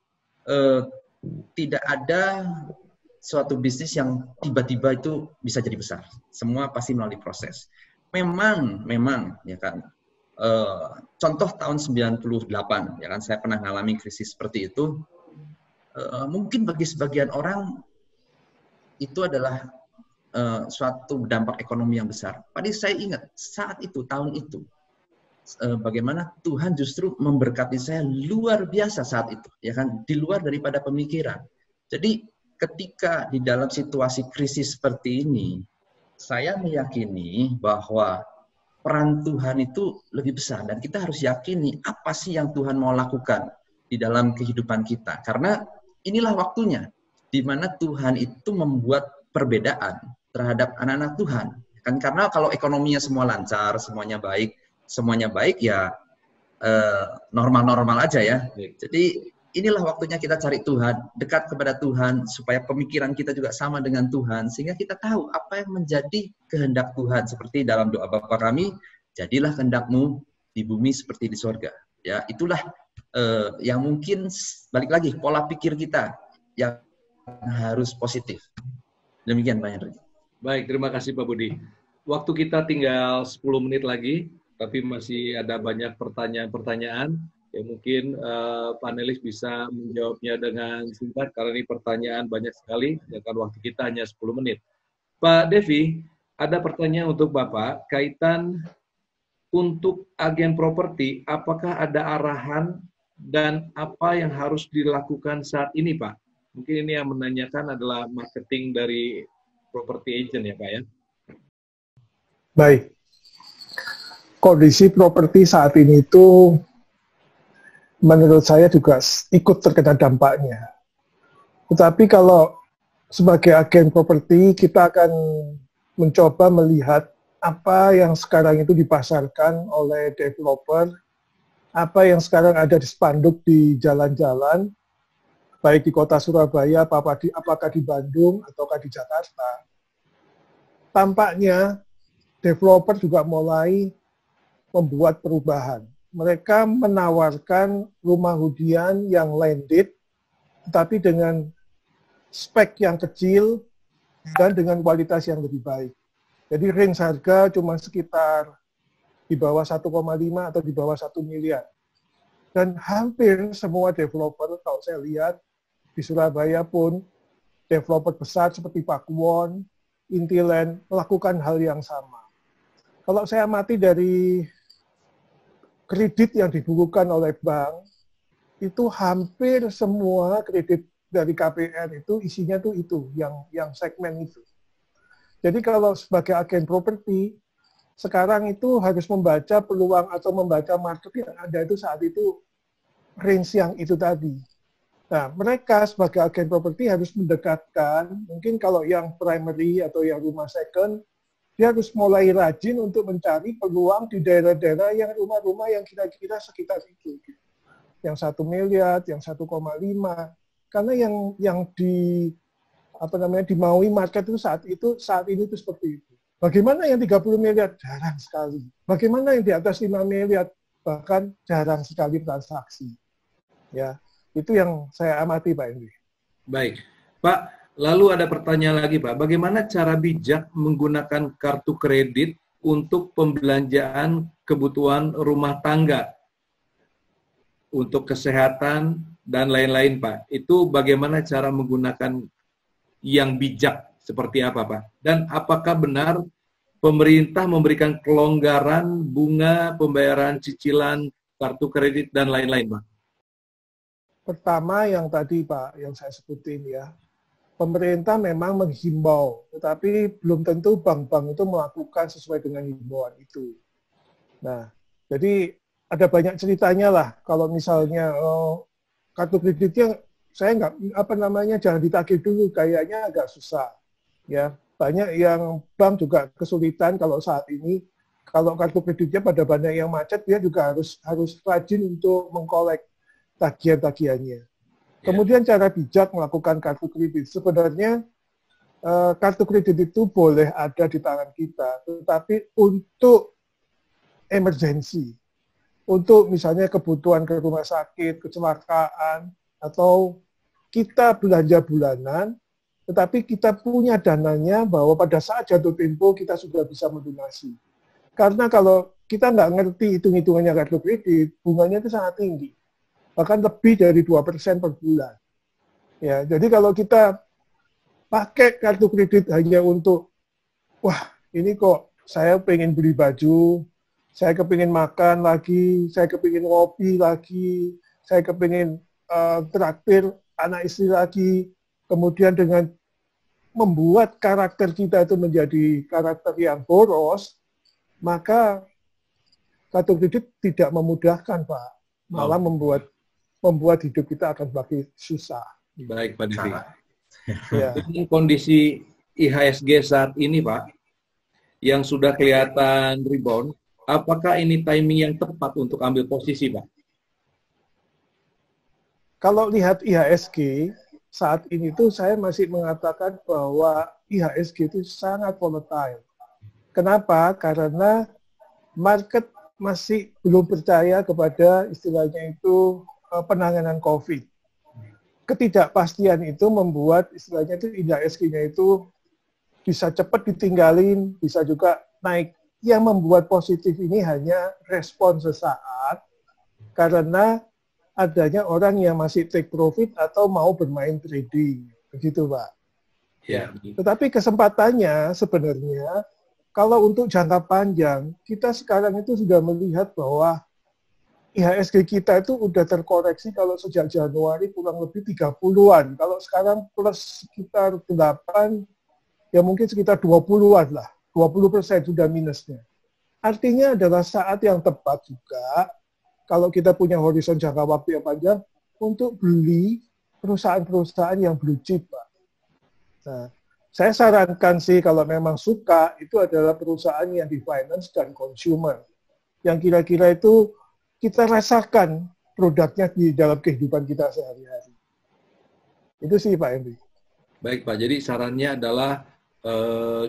tidak ada suatu bisnis yang tiba-tiba itu bisa jadi besar. Semua pasti melalui proses. Memang ya kan. Contoh tahun 98 ya kan, saya pernah mengalami krisis seperti itu. Mungkin bagi sebagian orang itu adalah suatu dampak ekonomi yang besar. Padahal saya ingat saat itu, tahun itu, bagaimana Tuhan justru memberkati saya luar biasa saat itu, ya kan, di luar daripada pemikiran. Jadi ketika di dalam situasi krisis seperti ini, saya meyakini bahwa peran Tuhan itu lebih besar dan kita harus yakini apa sih yang Tuhan mau lakukan di dalam kehidupan kita. Karena inilah waktunya di mana Tuhan itu membuat perbedaan terhadap anak-anak Tuhan. Kan karena kalau ekonominya semua lancar, semuanya baik ya normal-normal aja ya. Jadi inilah waktunya kita cari Tuhan, dekat kepada Tuhan, supaya pemikiran kita juga sama dengan Tuhan, sehingga kita tahu apa yang menjadi kehendak Tuhan. Seperti dalam doa Bapa kami, jadilah kehendak-Mu di bumi seperti di sorga. Ya, itulah yang mungkin balik lagi pola pikir kita yang harus positif. Demikian Pak Henry. Baik, terima kasih Pak Budi. Waktu kita tinggal 10 menit lagi, tapi masih ada banyak pertanyaan-pertanyaan. Ya mungkin panelis bisa menjawabnya dengan singkat karena ini pertanyaan banyak sekali, sedangkan waktu kita hanya 10 menit. Pak Devi, ada pertanyaan untuk Bapak kaitan untuk agen properti, apakah ada arahan dan apa yang harus dilakukan saat ini, Pak? Mungkin ini yang menanyakan adalah marketing dari property agent ya, Pak ya. Baik. Kondisi properti saat ini itu menurut saya juga ikut terkena dampaknya. Tetapi kalau sebagai agen properti, kita akan mencoba melihat apa yang sekarang itu dipasarkan oleh developer apa yang sekarang ada di spanduk di jalan-jalan, baik di kota Surabaya, apakah di Bandung, ataukah di Jakarta, tampaknya developer juga mulai membuat perubahan. Mereka menawarkan rumah hunian yang landed, tetapi dengan spek yang kecil dan dengan kualitas yang lebih baik. Jadi range harga cuma sekitar di bawah 1,5 atau di bawah 1 miliar. Dan hampir semua developer, kalau saya lihat, di Surabaya pun, developer besar seperti Pakuwon, Intiland, melakukan hal yang sama. Kalau saya amati dari kredit yang dibukukan oleh bank, itu hampir semua kredit dari KPR itu isinya tuh itu, yang segmen itu. Jadi kalau sebagai agen properti, sekarang itu harus membaca peluang atau membaca market yang ada itu saat itu range yang itu tadi. Nah, mereka sebagai agen properti harus mendekatkan, mungkin kalau yang primary atau yang rumah second, dia harus mulai rajin untuk mencari peluang di daerah-daerah yang rumah-rumah yang kira-kira sekitar itu. Yang 1 miliar, yang 1,5. Karena yang dimaui market itu saat ini itu seperti itu. Bagaimana yang 30 miliar? Jarang sekali. Bagaimana yang di atas 5 miliar? Bahkan jarang sekali transaksi. Ya, itu yang saya amati, Pak Henry. Baik. Pak, lalu ada pertanyaan lagi, Pak. Bagaimana cara bijak menggunakan kartu kredit untuk pembelanjaan kebutuhan rumah tangga? Untuk kesehatan dan lain-lain, Pak. Itu bagaimana cara menggunakan yang bijak seperti apa, Pak? Dan apakah benar pemerintah memberikan kelonggaran bunga pembayaran cicilan kartu kredit dan lain-lain, Pak? Pertama yang tadi, Pak, yang saya sebutin ya, pemerintah memang menghimbau, tetapi belum tentu bank-bank itu melakukan sesuai dengan himbauan itu. Nah, jadi ada banyak ceritanya lah. Kalau misalnya kartu kreditnya saya jangan ditagih dulu, kayaknya agak susah. Ya, banyak yang bank juga kesulitan kalau saat ini. Kalau kartu kreditnya pada banyak yang macet, dia juga harus rajin untuk mengkolek tagihan-tagihannya. Kemudian cara bijak melakukan kartu kredit. Sebenarnya kartu kredit itu boleh ada di tangan kita, tetapi untuk emergensi, untuk misalnya kebutuhan ke rumah sakit, kecelakaan, atau kita belanja bulanan, tetapi kita punya dananya bahwa pada saat jatuh tempo kita sudah bisa melunasi. Karena kalau kita nggak ngerti hitung-hitungannya kartu kredit, bunganya itu sangat tinggi. Bahkan lebih dari 2% per bulan. Ya, jadi kalau kita pakai kartu kredit hanya untuk, wah ini kok saya pengen beli baju, saya kepingin makan lagi, saya kepingin ngopi lagi, saya kepingin traktir anak istri lagi, kemudian dengan membuat karakter kita itu menjadi karakter yang boros, maka kartu kredit tidak memudahkan, Pak. Malah membuat hidup kita akan semakin susah. Baik, Pak Devi. Ya. Dengan kondisi IHSG saat ini, Pak, yang sudah kelihatan rebound, apakah ini timing yang tepat untuk ambil posisi, Pak? Kalau lihat IHSG, saat ini tuh saya masih mengatakan bahwa IHSG itu sangat volatile. Kenapa? Karena market masih belum percaya kepada istilahnya itu penanganan COVID. Ketidakpastian itu membuat istilahnya itu IHSG-nya itu bisa cepat ditinggalin, bisa juga naik. Yang membuat positif ini hanya respon sesaat karena adanya orang yang masih take profit atau mau bermain trading. Begitu, Pak. Ya. Tetapi kesempatannya sebenarnya kalau untuk jangka panjang, kita sekarang itu sudah melihat bahwa IHSG kita itu udah terkoreksi kalau sejak Januari kurang lebih 30-an. Kalau sekarang plus sekitar 8, ya mungkin sekitar 20-an lah. 20% sudah minusnya. Artinya adalah saat yang tepat juga, kalau kita punya horizon jangka waktu yang panjang, untuk beli perusahaan-perusahaan yang blue chip, Pak. Nah, saya sarankan sih kalau memang suka, itu adalah perusahaan yang di finance dan consumer. Yang kira-kira itu kita rasakan produknya di dalam kehidupan kita sehari-hari. Itu sih Pak Henry. Baik Pak, jadi sarannya adalah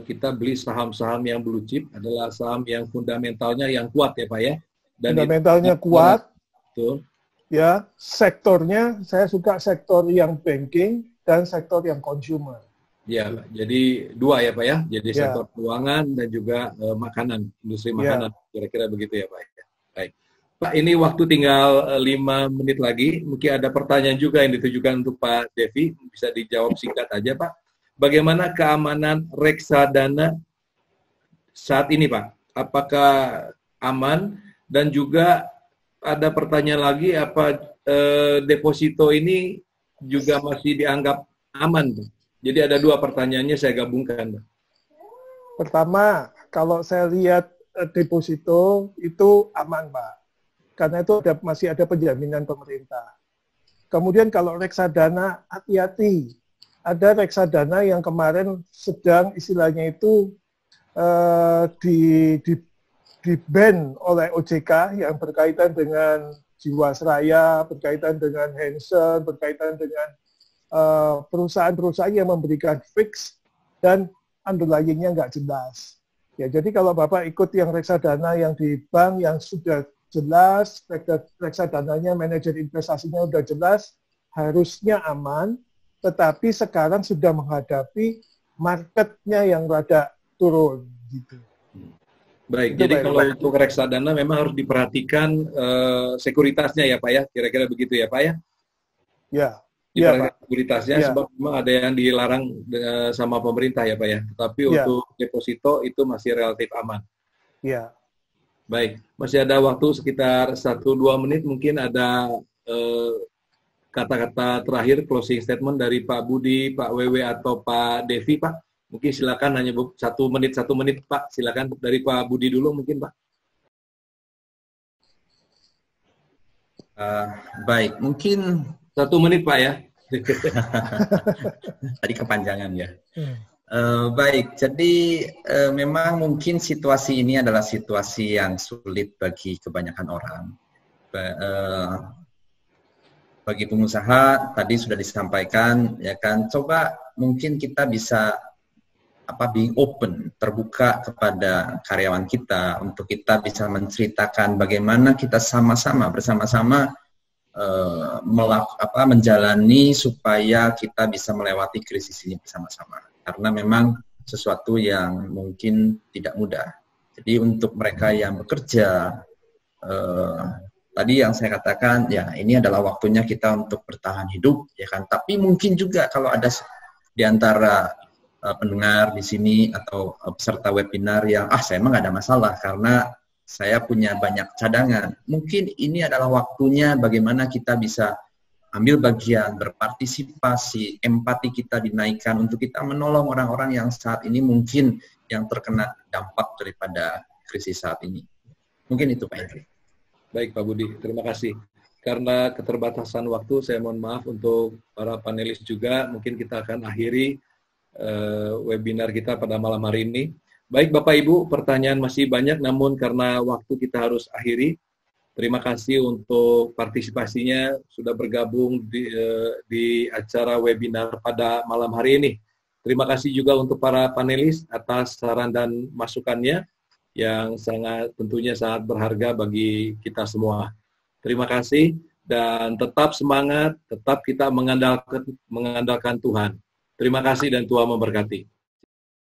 kita beli saham-saham yang blue chip adalah saham yang fundamentalnya yang kuat ya Pak ya. Dan fundamentalnya kuat. Betul. Ya, sektornya saya suka sektor yang banking dan sektor yang consumer. Ya, jadi dua ya Pak ya. Jadi Ya. sektor keuangan dan juga makanan, industri makanan. Kira-kira begitu ya Pak. Baik. Pak, ini waktu tinggal 5 menit lagi. Mungkin ada pertanyaan juga yang ditujukan untuk Pak Devi. Bisa dijawab singkat aja Pak. Bagaimana keamanan reksadana saat ini Pak? Apakah aman? Dan juga ada pertanyaan lagi, apa deposito ini juga masih dianggap aman Pak? Jadi ada 2 pertanyaannya saya gabungkan Pak. Pertama, kalau saya lihat deposito itu aman Pak. Karena itu masih ada penjaminan pemerintah. Kemudian kalau reksadana, hati-hati. Ada reksadana yang kemarin sedang istilahnya itu di ban oleh OJK yang berkaitan dengan Jiwasraya, berkaitan dengan Hansen, berkaitan dengan perusahaan-perusahaan yang memberikan fix dan underlying-nya nggak jelas. Ya, jadi kalau Bapak ikut yang reksadana yang di bank yang sudah jelas, reksadananya, manajer investasinya sudah jelas, harusnya aman, tetapi sekarang sudah menghadapi marketnya yang rada turun. Gitu. Baik, itu jadi baik, kalau baik. untuk reksadana memang harus diperhatikan sekuritasnya ya Pak ya, kira-kira begitu ya Pak ya? Ya, Diperhatikan Pak. sekuritasnya Ya. sebab memang ada yang dilarang sama pemerintah ya Pak ya, tapi Ya. untuk deposito itu masih relatif aman. Ya. Baik, masih ada waktu sekitar 1-2 menit, mungkin ada kata-kata terakhir closing statement dari Pak Budi, Pak Wewe atau Pak Devi Pak. Mungkin silakan hanya 1 menit Pak, silakan dari Pak Budi dulu mungkin Pak. Baik, mungkin 1 menit Pak ya. tadi kepanjangan ya. Baik, jadi memang mungkin situasi ini adalah situasi yang sulit bagi kebanyakan orang. Bagi pengusaha tadi sudah disampaikan ya kan, coba mungkin kita bisa being open, terbuka kepada karyawan kita untuk kita bisa menceritakan bagaimana kita sama-sama bersama-sama menjalani supaya kita bisa melewati krisis ini bersama-sama. Karena memang sesuatu yang mungkin tidak mudah. Jadi untuk mereka yang bekerja, tadi yang saya katakan, ya ini adalah waktunya kita untuk bertahan hidup, ya kan. Tapi mungkin juga kalau ada di antara pendengar di sini atau peserta webinar yang saya emang nggak ada masalah karena saya punya banyak cadangan. Mungkin ini adalah waktunya bagaimana kita bisa ambil bagian, berpartisipasi, empati kita dinaikkan untuk kita menolong orang-orang yang saat ini mungkin yang terkena dampak daripada krisis saat ini. Mungkin itu Pak Henry. Baik Pak Budi, terima kasih. Karena keterbatasan waktu, saya mohon maaf untuk para panelis juga. Mungkin kita akan akhiri webinar kita pada malam hari ini. Baik Bapak Ibu, pertanyaan masih banyak, namun karena waktu kita harus akhiri. Terima kasih untuk partisipasinya sudah bergabung di acara webinar pada malam hari ini. Terima kasih juga untuk para panelis atas saran dan masukannya yang tentunya sangat berharga bagi kita semua. Terima kasih dan tetap semangat, tetap kita mengandalkan Tuhan. Terima kasih dan Tuhan memberkati.